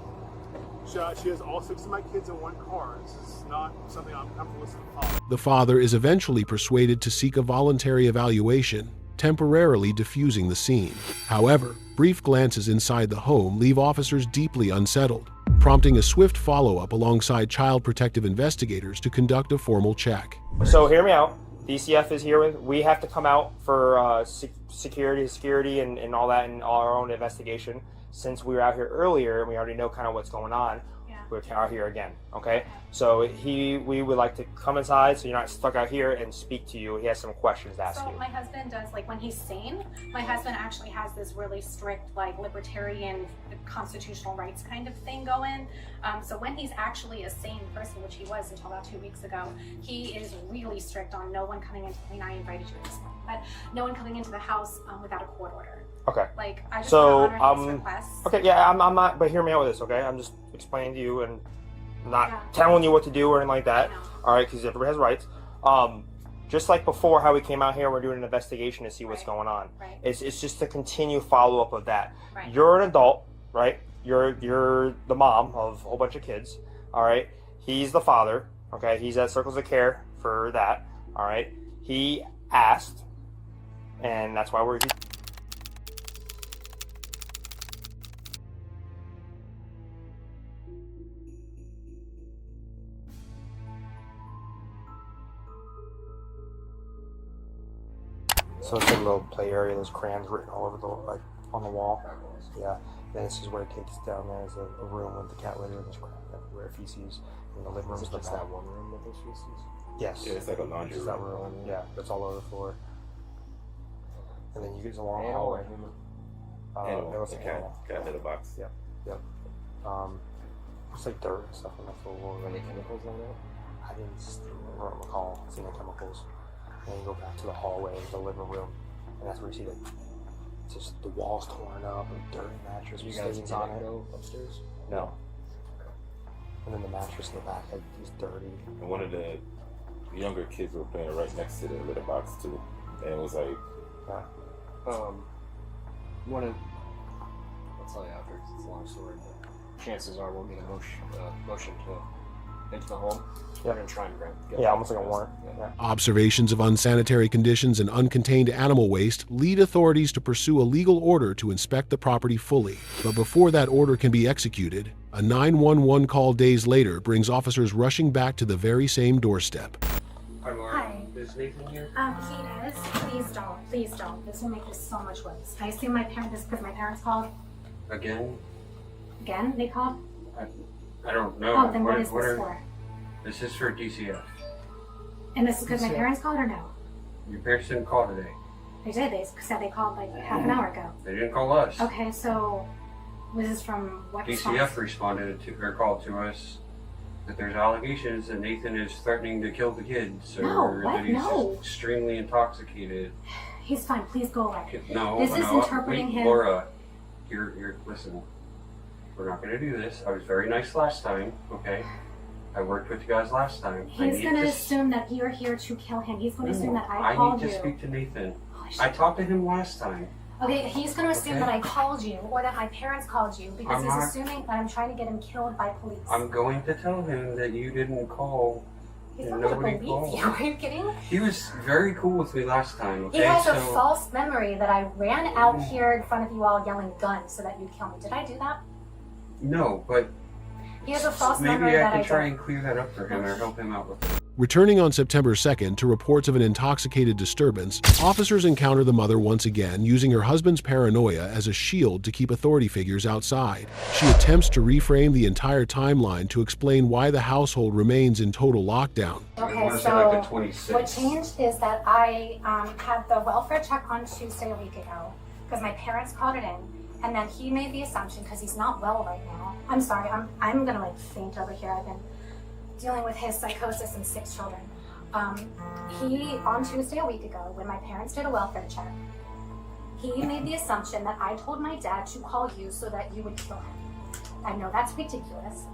saying? She has all 6 of my kids in one car. This is not something I'm listening to. The father is eventually persuaded to seek a voluntary evaluation, temporarily diffusing the scene. However, brief glances inside the home leave officers deeply unsettled, prompting a swift follow-up alongside child protective investigators to conduct a formal check. So hear me out. DCF is here. We have to come out for security and all that in our own investigation. Since we were out here earlier and we already know kind of what's going on, we're out here again, okay? So we would like to come inside so you're not stuck out here and speak to you. He has some questions to ask you. So my husband does, like when he's sane, my husband actually has this really strict, like libertarian constitutional rights kind of thing going. So when he's actually a sane person, which he was until about 2 weeks ago, he is really strict on no one coming into, I mean, I invited you to this one, but no one coming into the house without a court order. Okay. Like, I just so, want to honor his requests. okay, yeah, I'm not, but hear me out with this, okay? I'm just explaining to you and not telling you what to do or anything like that, all right, because everybody has rights. Just like before, how we came out here, we're doing an investigation to see what's going on. Right. It's just a continued follow-up of that. Right. You're an adult, right? You're the mom of a whole bunch of kids, all right? He's the father, okay? He's at Circles of Care for that, all right? He asked, and that's why we're here. So it's like a little play area. There's crayons written all over the, like, on the wall. Yeah. Then this is where it takes down. There's a room with the cat litter and there's crap everywhere, feces. And the living room's the back. that one room with those feces? Yes. Yeah, it's like a laundry It's room. that room. Yeah, that's all over the floor. And then you get a long Animal hallway. or human? It was the an cat. animal. Cat litter box. Yep. Yep. It's like dirt and stuff on the floor. Any chemicals on there? I didn't recall seeing the chemicals. And you go back to the hallway, the living room, and that's where you see just the walls torn up and dirty mattress with stains on it. Go upstairs? No. And then the mattress in the back is dirty. And one of the younger kids were playing right next to the litter box too, and it was like, One of, I'll tell you after, 'cause it's a long story, but chances are we'll get a motion to into the home. We're gonna try and get almost like a warrant. Yeah. Observations of unsanitary conditions and uncontained animal waste lead authorities to pursue a legal order to inspect the property fully. But before that order can be executed, a 911 call days later brings officers rushing back to the very same doorstep. Hi. Is Nathan here? He is. Please don't. Please don't. This will make this so much worse. I assume this because my parents called. Again? Again? They called? I don't know. Oh, then what is this for? This is for DCF. And this is because my parents called or no? Your parents didn't call today. They did. They said they called like half an hour ago. They didn't call us. Okay, so this is from what DCF response? responded to her call to us that there's allegations that Nathan is threatening to kill the kids, or No, what? that he's No. extremely intoxicated. He's fine. Please go away. No, This is no, interpreting wait, him. Laura, listen. We're not going to do this. I was very nice last time, okay? I worked with you guys last time. He's going to assume that you're here to kill him. He's going to assume that I need called to you. speak to Nathan. I talked to him last time. Okay, he's going to assume that I called you or that my parents called you because I'm he's not- assuming that I'm trying to get him killed by police. I'm going to tell him that you didn't call. He's and not going nobody to believe called. you. Are you kidding? He was very cool with me last time, okay? He has a So- false memory that I ran out here in front of you all yelling gun so that you'd kill me. Did I do that? No, but He has a false memory maybe I that can I try did. and clear that up for him or help him out with it. Returning on September 2nd to reports of an intoxicated disturbance, officers encounter the mother once again using her husband's paranoia as a shield to keep authority figures outside. She attempts to reframe the entire timeline to explain why the household remains in total lockdown. Okay, so what changed is that I had the welfare check on Tuesday a week ago because my parents called it in, and then he made the assumption because he's not well right now. I'm sorry, I'm gonna like faint over here. I've been dealing with his psychosis and 6 children. He, on Tuesday a week ago, when my parents did a welfare check, he made the assumption that I told my dad to call you so that you would kill him. I know that's ridiculous.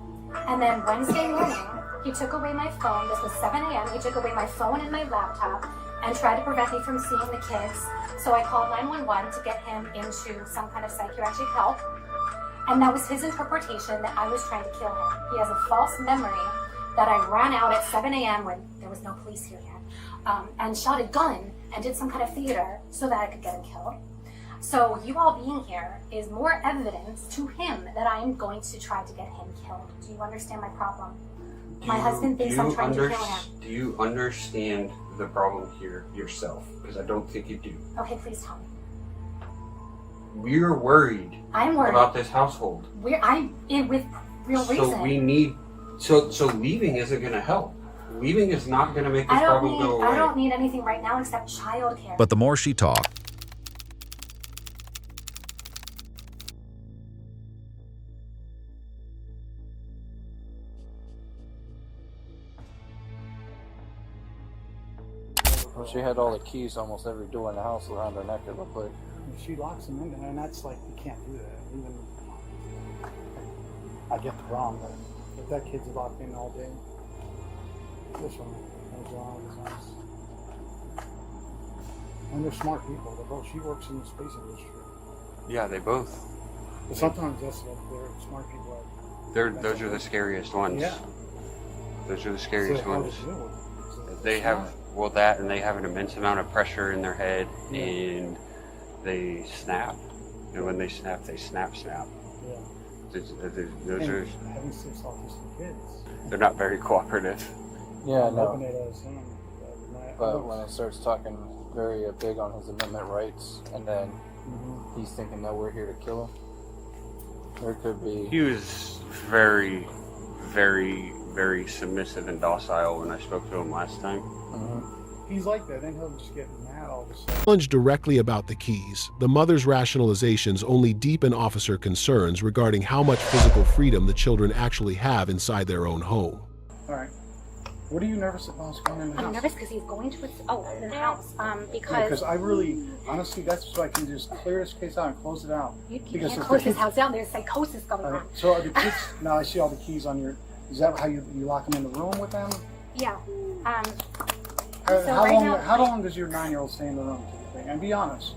And then Wednesday morning, he took away my phone. This was 7 a.m. He took away my phone and my laptop and tried to prevent me from seeing the kids. So I called 911 to get him into some kind of psychiatric help. And that was his interpretation that I was trying to kill him. He has a false memory that I ran out at 7 a.m. when there was no police here yet, and shot a gun and did some kind of theater so that I could get him killed. So you all being here is more evidence to him that I am going to try to get him killed. Do you understand my problem? My husband thinks I'm trying to kill him. Do you understand the problem here yourself? Because I don't think you do. Okay, please tell me. We're worried. I'm worried about this household. I'm in with real reason. So we need. So leaving isn't going to help. Leaving is not going to make this problem go away. I don't need anything right now except childcare. But the more she talked, She had all the keys to almost every door in the house around her neck, it looked like. She locks them in there, and that's like, you can't do that. Even, I get the problem, but if that kid's locked in all day, this one, no job, is nice. And they're smart people. They're both, she works in the space industry. Yeah, they both. But sometimes that's what they're smart people. Those are the scariest ones. Yeah. Those are the scariest So how ones. to deal with it. They have that, and they have an immense amount of pressure in their head, and they snap. And when they snap, they snap. Yeah. Those And are. having 6 autistic kids. They're not very cooperative. Yeah, no. Hoping it is him. But when it starts talking very big on his amendment rights, and then he's thinking that we're here to kill him, there could be. He was very, very, very submissive and docile when I spoke to him last time. He's like that, then he'll just get mad all of a sudden. Challenged directly about the keys, the mother's rationalizations only deepen officer concerns regarding how much physical freedom the children actually have inside their own home. All right. What are you nervous about going in the house? I'm nervous because he's going to in the house. Because I really, honestly, that's so I can just clear this case out and close it out. You can't close this house down. There's psychosis going on. So are the kids, now I see all the keys on your, is that how you lock them in the room with them? Yeah. How long does your 9-year-old stay in the room typically? And be honest.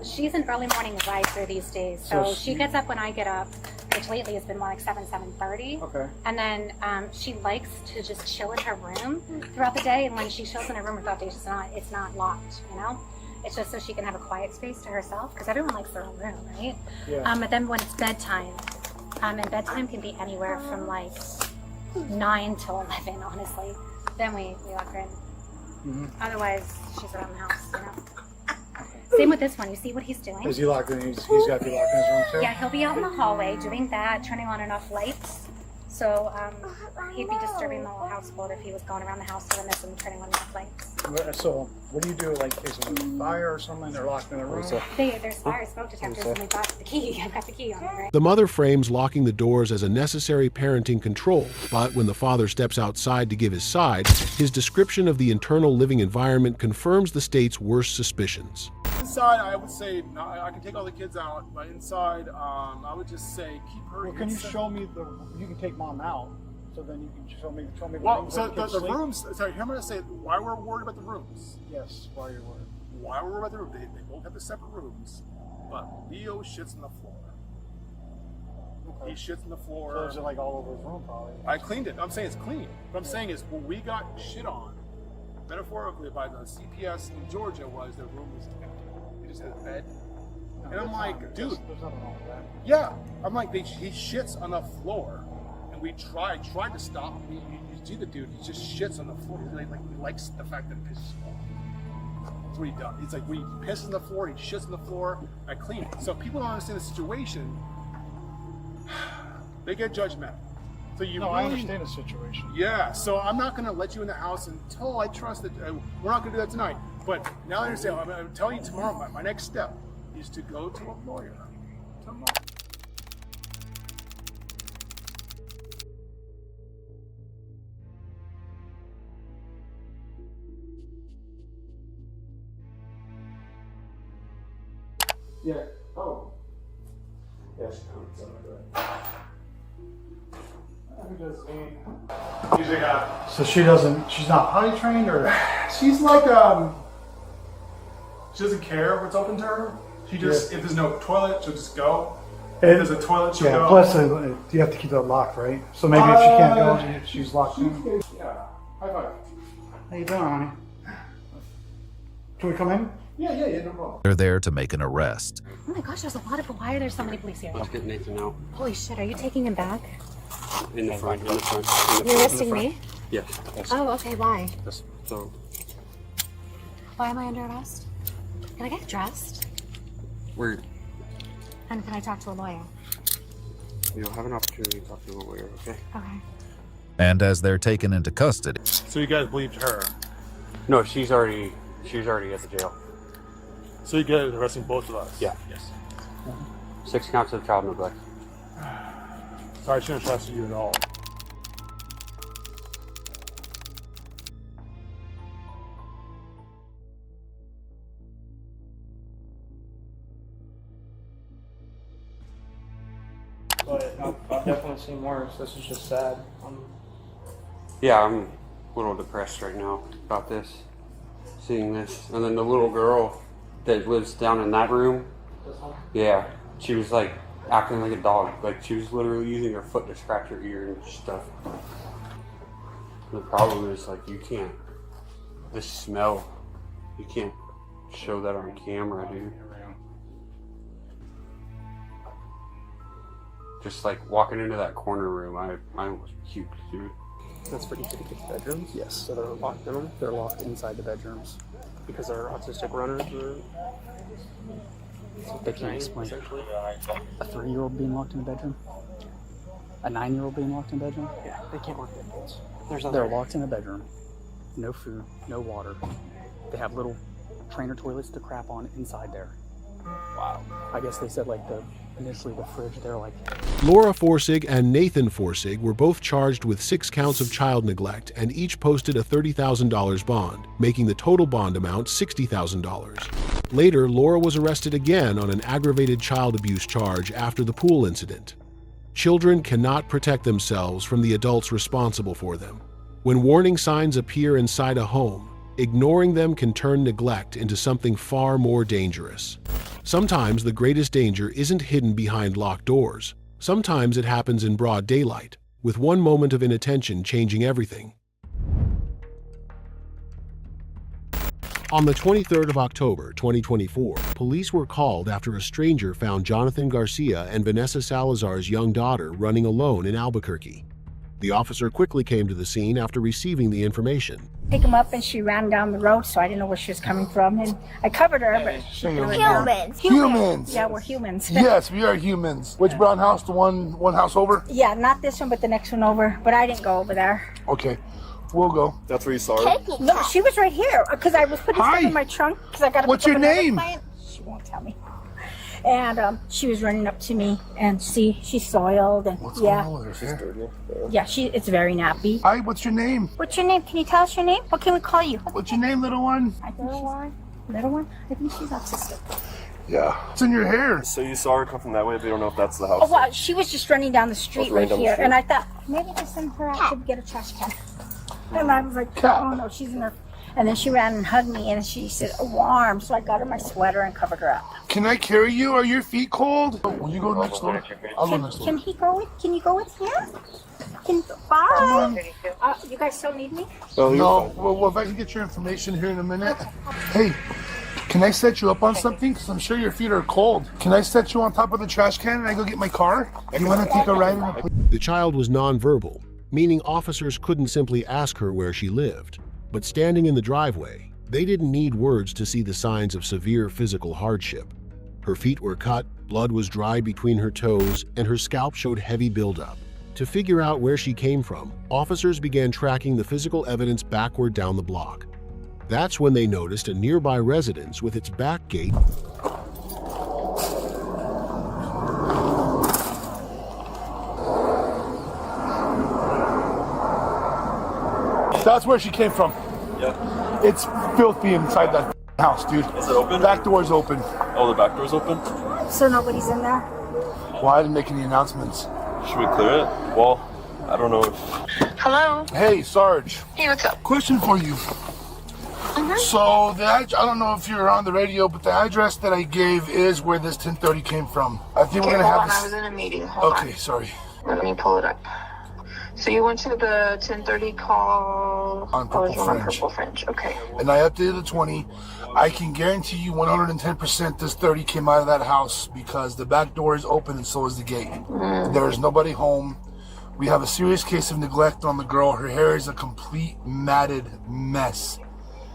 She's an early morning riser these days, so she gets up when I get up, which lately has been more like 7:30. Okay. And then she likes to just chill in her room throughout the day, and when she chills in her room throughout the day, it's not locked, you know? It's just so she can have a quiet space to herself, because everyone likes their own room, right? Yeah. But then when it's bedtime, and bedtime can be anywhere from like 9 till 11, honestly, then we lock her in. Otherwise, she's around the house, you know? Same with this one. You see what he's doing? Is he locked in? He's got to be locked in his room too? Yeah, he'll be out in the hallway doing that, turning on and off lights. So he'd be disturbing the whole household if he was going around the house doing this and turning on and off lights. So what do you do, like in case of a fire or something? They're locked in a room? There's fire smoke detectors and we got the key. I've got the key on me, right? The mother frames locking the doors as a necessary parenting control, but when the father steps outside to give his side, his description of the internal living environment confirms the state's worst suspicions. Inside, I would say I can take all the kids out, but inside, I would just say keep her. Well, can you show me you can take mom out, so then you can show me the Well, rooms so where the kids the sleep? rooms, sorry, I'm going to say why we're worried about the rooms. Yes, why you're worried. Why we're worried about the rooms. They both have the separate rooms, but Leo shits on the floor. Okay. He shits on the floor. So is it like all over his room probably? I cleaned it. I'm saying it's clean. What I'm saying is when we got shit on, metaphorically by the CPS in Georgia, was their room was empty. They just had a bed. And I'm like, dude. There's nothing wrong with that. Yeah. I'm like, he shits on the floor. And we tried to stop him. You see the dude, he just shits on the floor. He likes the fact that it pisses him off. That's what he does. It's like when he pisses on the floor, he shits on the floor, I clean it. So if people don't understand the situation, they get judgmental. So you I understand the situation. Yeah, so I'm not going to let you in the house until I trust that we're not going to do that tonight. But now I understand. I'm telling you tomorrow, my next step is to go to a lawyer. Yeah. Oh. Yeah, she comes on right. So she's not potty trained, or she's like she doesn't care what's open to her. She just if there's no toilet, she'll just go. If there's a toilet, she'll go. Plus you have to keep that locked, right? So maybe if she can't go, she's locked in. Yeah. High five. How you doing, honey? Can we come in? Yeah, no problem. They're there to make an arrest. Oh my gosh, there's a lot of. Why are there so many police here? Let's get Nathan out. Holy shit, are you taking him back? In the front. You're arresting me? Yes. Oh, okay, why? So, Why am I under arrest? Can I get dressed? And can I talk to a lawyer? You'll have an opportunity to talk to a lawyer, okay? Okay. And as they're taken into custody, So you guys believed her? No, she's already at the jail. So you guys are arresting both of us? Yeah. Yes. 6 counts of child neglect. Sorry, I shouldn't trust you at all. But I've definitely seen worse. This is just sad. Yeah, I'm a little depressed right now about this, seeing this. And then the little girl that lives down in that room, yeah, she was like acting like a dog. Like she was literally using her foot to scratch her ear and stuff. The problem is like you can't, the smell, you can't show that on camera, dude. Just like walking into that corner room, I almost puked, dude. That's for each of the kids' bedrooms? Yes. So they're locked in them? They're locked inside the bedrooms. Because they're autistic runners or... They can't explain. A 3-year-old being locked in a bedroom? A 9-year-old being locked in a bedroom? Yeah, they can't lock their kids. They're locked in a bedroom. No food, no water. They have little trainer toilets to crap on inside there. Wow. I guess they said initially the fridge, they're like... Laura Forsig and Nathan Forsig were both charged with 6 counts of child neglect and each posted a $30,000 bond, making the total bond amount $60,000. Later, Laura was arrested again on an aggravated child abuse charge after the pool incident. Children cannot protect themselves from the adults responsible for them. When warning signs appear inside a home, ignoring them can turn neglect into something far more dangerous. Sometimes the greatest danger isn't hidden behind locked doors. Sometimes it happens in broad daylight, with one moment of inattention changing everything. On the 23rd of October, 2024, police were called after a stranger found Jonathan Garcia and Vanessa Salazar's young daughter running alone in Albuquerque. The officer quickly came to the scene after receiving the information. Pick him up and she ran down the road, so I didn't know where she was coming from. And I covered her, but Humans. Yeah, we're humans. Yes, we are humans. Which brown house? The one house over? Yeah, not this one, but the next one over. But I didn't go over there. Okay, we'll go. That's where you saw her? No, she was right here because I was putting stuff in my trunk because I got. What's your name? She won't tell me. And she was running up to me, and see, she's soiled, and What's going on with her hair? yeah, it's very nappy. Hi, what's your name? What's your name? Can you tell us your name? What can we call you? What's your name, little one? Little one? Little one? I think she's autistic. Yeah. What's in your hair? So you saw her come from that way, but you don't know if that's the house. Oh, well, she was just running down the street running right down the here, street. and I thought maybe just send her out to get a trash can. And I was like, oh no, she's in her. And then she ran and hugged me, and she said, "Oh, warm." So I got her my sweater and covered her up. Can I carry you? Are your feet cold? Will you go next door? I'll go next door. Can he go with? Can you go with him? Bye. You guys still need me? No. Well, if I can get your information here in a minute. Hey, can I set you up on something? Because I'm sure your feet are cold. Can I set you on top of the trash can and I go get my car? You want to take a ride in the police? The child was nonverbal, meaning officers couldn't simply ask her where she lived. But standing in the driveway, they didn't need words to see the signs of severe physical hardship. Her feet were cut, blood was dried between her toes, and her scalp showed heavy buildup. To figure out where she came from, officers began tracking the physical evidence backward down the block. That's when they noticed a nearby residence with its back gate. That's where she came from. Yeah. It's filthy inside that house, dude. Is it open? Back door's open. Oh, the back door's open? So nobody's in there? Well, I didn't make any announcements. Should we clear it? Well, I don't know if... Hello? Hey, Sarge. Hey, what's up? Question for you. So, I don't know if you're on the radio, but the address that I gave is where this 1030 came from. I think we're going to have this... I was in a meeting. Hold Okay, sorry. on. Let me pull it up. So you went to the 1030 call on Purple Fringe. Okay. And I updated the 20. I can guarantee you 110% this 30 came out of that house because the back door is open and so is the gate. There is nobody home. We have a serious case of neglect on the girl. Her hair is a complete matted mess.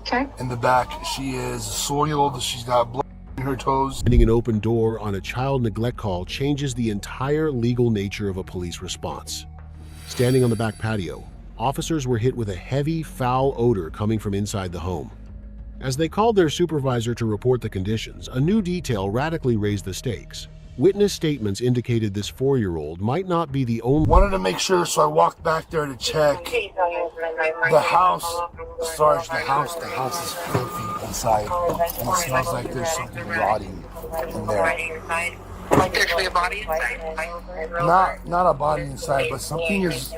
Okay. In the back, she is soiled. She's got blood in her toes. Finding an open door on a child neglect call changes the entire legal nature of a police response. Standing on the back patio, officers were hit with a heavy, foul odor coming from inside the home. As they called their supervisor to report the conditions, a new detail radically raised the stakes. Witness statements indicated this 4-year-old might not be the only. Wanted to make sure, so I walked back there to check. The house, Sarge, the house is filthy inside, and it smells like there's something rotting in there. Like there could be a body inside? Not a body inside, but something is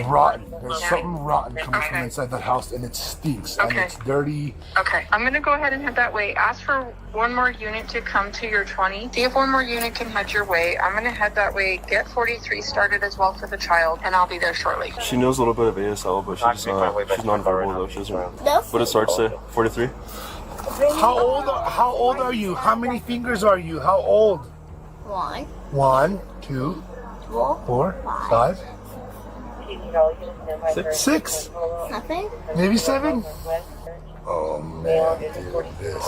rotten. There's something rotten coming from inside that house, and it stinks, and it's dirty. Okay, I'm gonna go ahead and head that way. Ask for one more unit to come to your 20. See if one more unit can head your way. I'm gonna head that way, get 43 started as well for the child, and I'll be there shortly. She knows a little bit of ASL, but she's non-verbal though. She doesn't. What does Sarge say? 43? How old are you? How many fingers are you? How old? 1, 1, 2, 4, 5, 6, nothing. maybe 7. Oh man, dude, this.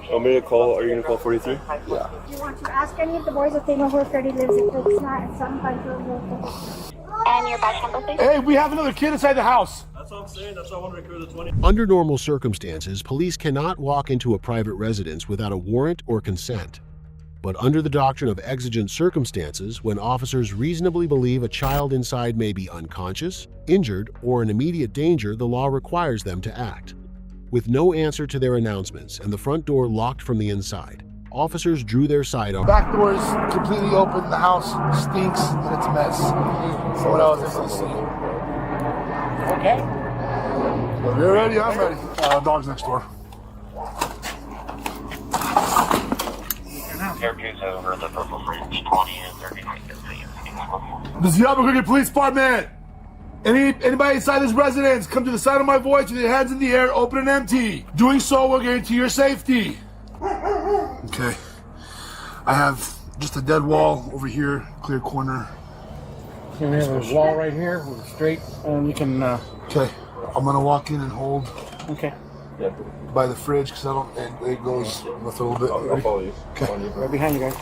Want me to call? Are you gonna call 43? Yeah. Do you want to ask any of the boys if they know where Freddie lives? If it's not, it's sometimes And your badge number, please. Hey, we have another kid inside the house. That's what I'm saying. That's why I wanted to clear the 20. Under normal circumstances, police cannot walk into a private residence without a warrant or consent. But under the doctrine of exigent circumstances, when officers reasonably believe a child inside may be unconscious, injured, or in immediate danger, the law requires them to act. With no answer to their announcements and the front door locked from the inside, officers drew their sidearm. Back door is completely open. The house stinks and it's a mess. So what else is this? Okay. If you're ready, I'm ready. Dog's next door. Aircraft's over at the Purple Fringe 20 and 39. This is the Albuquerque Police Department. Anybody inside this residence, come to the side of my voice with your hands in the air, open and empty. Doing so will guarantee your safety. Okay. I have just a dead wall over here, clear corner. We have a wall right here with a straight, and you can. Okay. I'm gonna walk in and hold. Okay. Yeah. By the fridge, because I don't. It goes with a little bit. I'll follow you. Okay. Right behind you guys.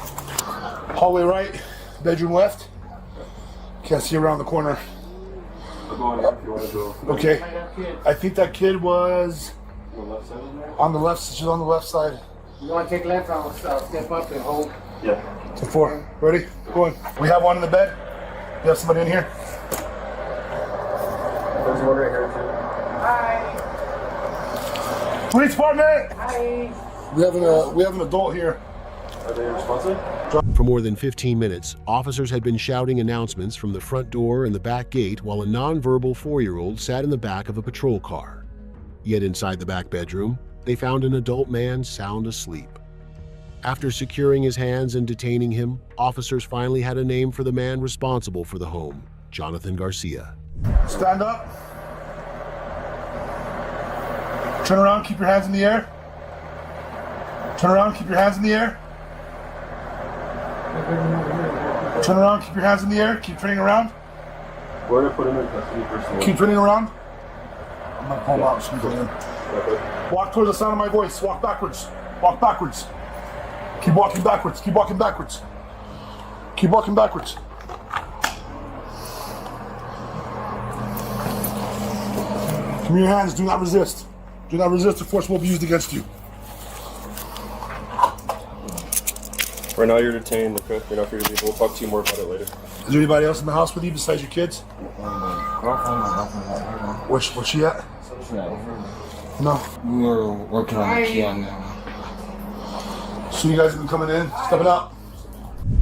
Hallway right, bedroom left. Can't see around the corner. Okay. I think that kid was on the left. She's on the left side. You want to take left? I'll step up and hold. Yeah. So 4. Ready? Go on. We have one in the bed. You have somebody in here? There's one right here too. Hi. Police department. Hi. We have an adult here. Are they responsive? For more than 15 minutes, officers had been shouting announcements from the front door and the back gate while a nonverbal 4-year-old sat in the back of a patrol car. Yet inside the back bedroom, they found an adult man sound asleep. After securing his hands and detaining him, officers finally had a name for the man responsible for the home, Jonathan Garcia. Stand up. Turn around, keep your hands in the air. Turn around, keep your hands in the air. Turn around, keep your hands in the air. Keep turning around. Where to put him in custody first? Keep turning around. I'm gonna pull him out. So walk towards the sound of my voice. Walk backwards. Walk backwards. Keep walking backwards. Keep walking backwards. Keep walking backwards. Give me your hands. Do not resist. Do not resist. The force will be used against you. Right now you're detained, okay? You're not free to leave. We'll talk to you more about it later. Is there anybody else in the house with you besides your kids? Where's she at? No. We're working on the key on now. So you guys have been coming in, stepping up.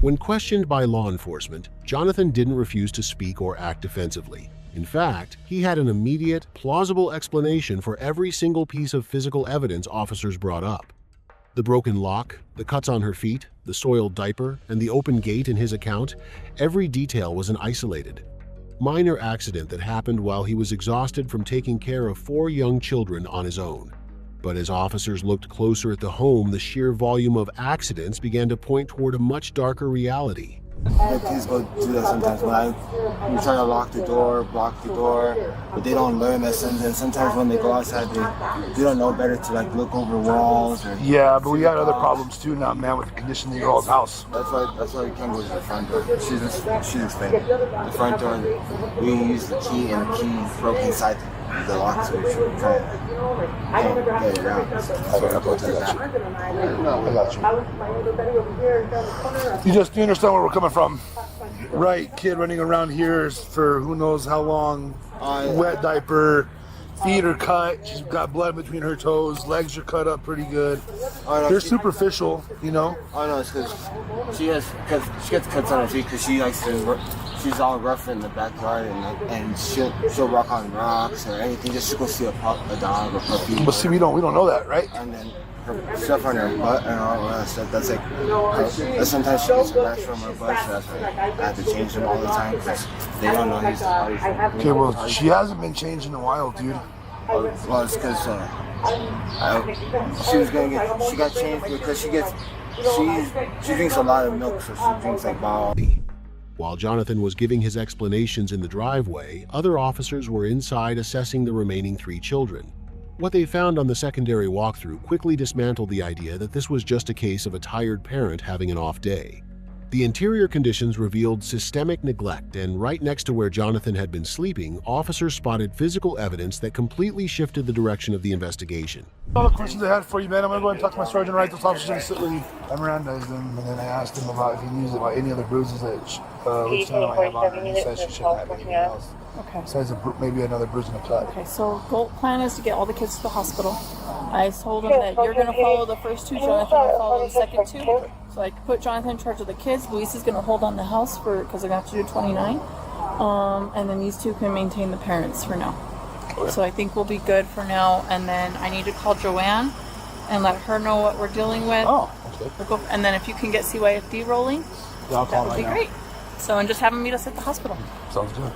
When questioned by law enforcement, Jonathan didn't refuse to speak or act defensively. In fact, he had an immediate, plausible explanation for every single piece of physical evidence officers brought up. The broken lock, the cuts on her feet, the soiled diaper, and the open gate in his account, every detail was isolated. minor accident that happened while he was exhausted from taking care of 4 young children on his own. But as officers looked closer at the home, the sheer volume of accidents began to point toward a much darker reality. The kids go do that sometimes when we try to lock the door, block the door, but they don't learn lessons. And sometimes when they go outside, they don't know better to like look over walls. Or yeah, but we got other problems too now, man, with the condition of your old house. That's why we can't go to the front door. She's explaining. The front door, we use the key, and the key broke inside the lock, so we should try and get it out. So I go to the back. I got you. You understand where we're coming from, right? Kid running around here for who knows how long, wet diaper, feet are cut, she's got blood between her toes, legs are cut up pretty good. They're superficial, you know? Oh no, it's because she gets cuts on her feet because she likes to. She's all rough in the backyard, and she'll walk on rocks or anything just to go see a dog or puppy. But see, we don't know that, right? And then her stuff on her butt and all that stuff. That's like sometimes she gets a rash from her butt, so that's why I have to change them all the time because they don't know he's the body. Okay, well, she hasn't been changed in a while, dude. Well, it's because she got changed because she drinks a lot of milk, so she drinks like bottle. While Jonathan was giving his explanations in the driveway, other officers were inside assessing the remaining 3 children. What they found on the secondary walkthrough quickly dismantled the idea that this was just a case of a tired parent having an off day. The interior conditions revealed systemic neglect, and right next to where Jonathan had been sleeping, officers spotted physical evidence that completely shifted the direction of the investigation. All the questions I had for you, man, I'm going to go ahead and talk to my sergeant, right? Those officers instantly. I Mirandized him, and then I asked him if he knew about any other bruises that Lieutenant might have on her, and he said she shouldn't have anything else. Okay. Besides maybe another bruise and a cut. Okay, so goal plan is to get all the kids to the hospital. I told him that you're going to follow the first 2, Jonathan will follow the second 2. So I put Jonathan in charge of the kids. Luis is going to hold on the house because they're going to have to do 29. And then these 2 can maintain the parents for now. Okay. So I think we'll be good for now. And then I need to call Joanne and let her know what we're dealing with. Oh, okay. And then if you can get CYFD rolling, that would be great. So, and just have them meet us at the hospital. Sounds good.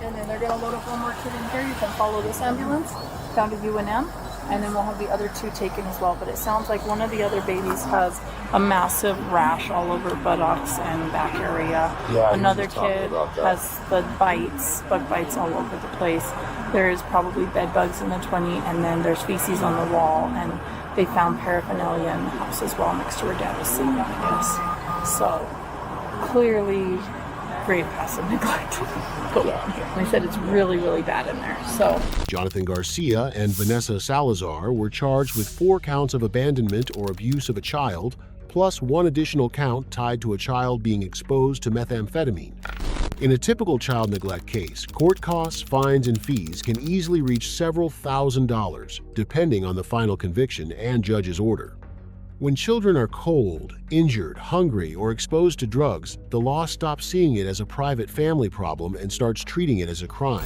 And then they're going to load up one more kid in here. You can follow this ambulance down to UNM. And then we'll have the other 2 taken as well. But it sounds like one of the other babies has a massive rash all over buttocks and back area. Yeah, another kid has the bug bites all over the place. There's probably bed bugs in the 20, and then there's feces on the wall. And they found paraphernalia in the house as well next to her dad's sleeping, I guess. So clearly grave passive neglect going on here. And they said it's really, really bad in there. So Jonathan Garcia and Vanessa Salazar were charged with 4 counts of abandonment or abuse of a child, plus 1 additional count tied to a child being exposed to methamphetamine. In a typical child neglect case, court costs, fines, and fees can easily reach several $1,000s, depending on the final conviction and judge's order. When children are cold, injured, hungry, or exposed to drugs, the law stops seeing it as a private family problem and starts treating it as a crime.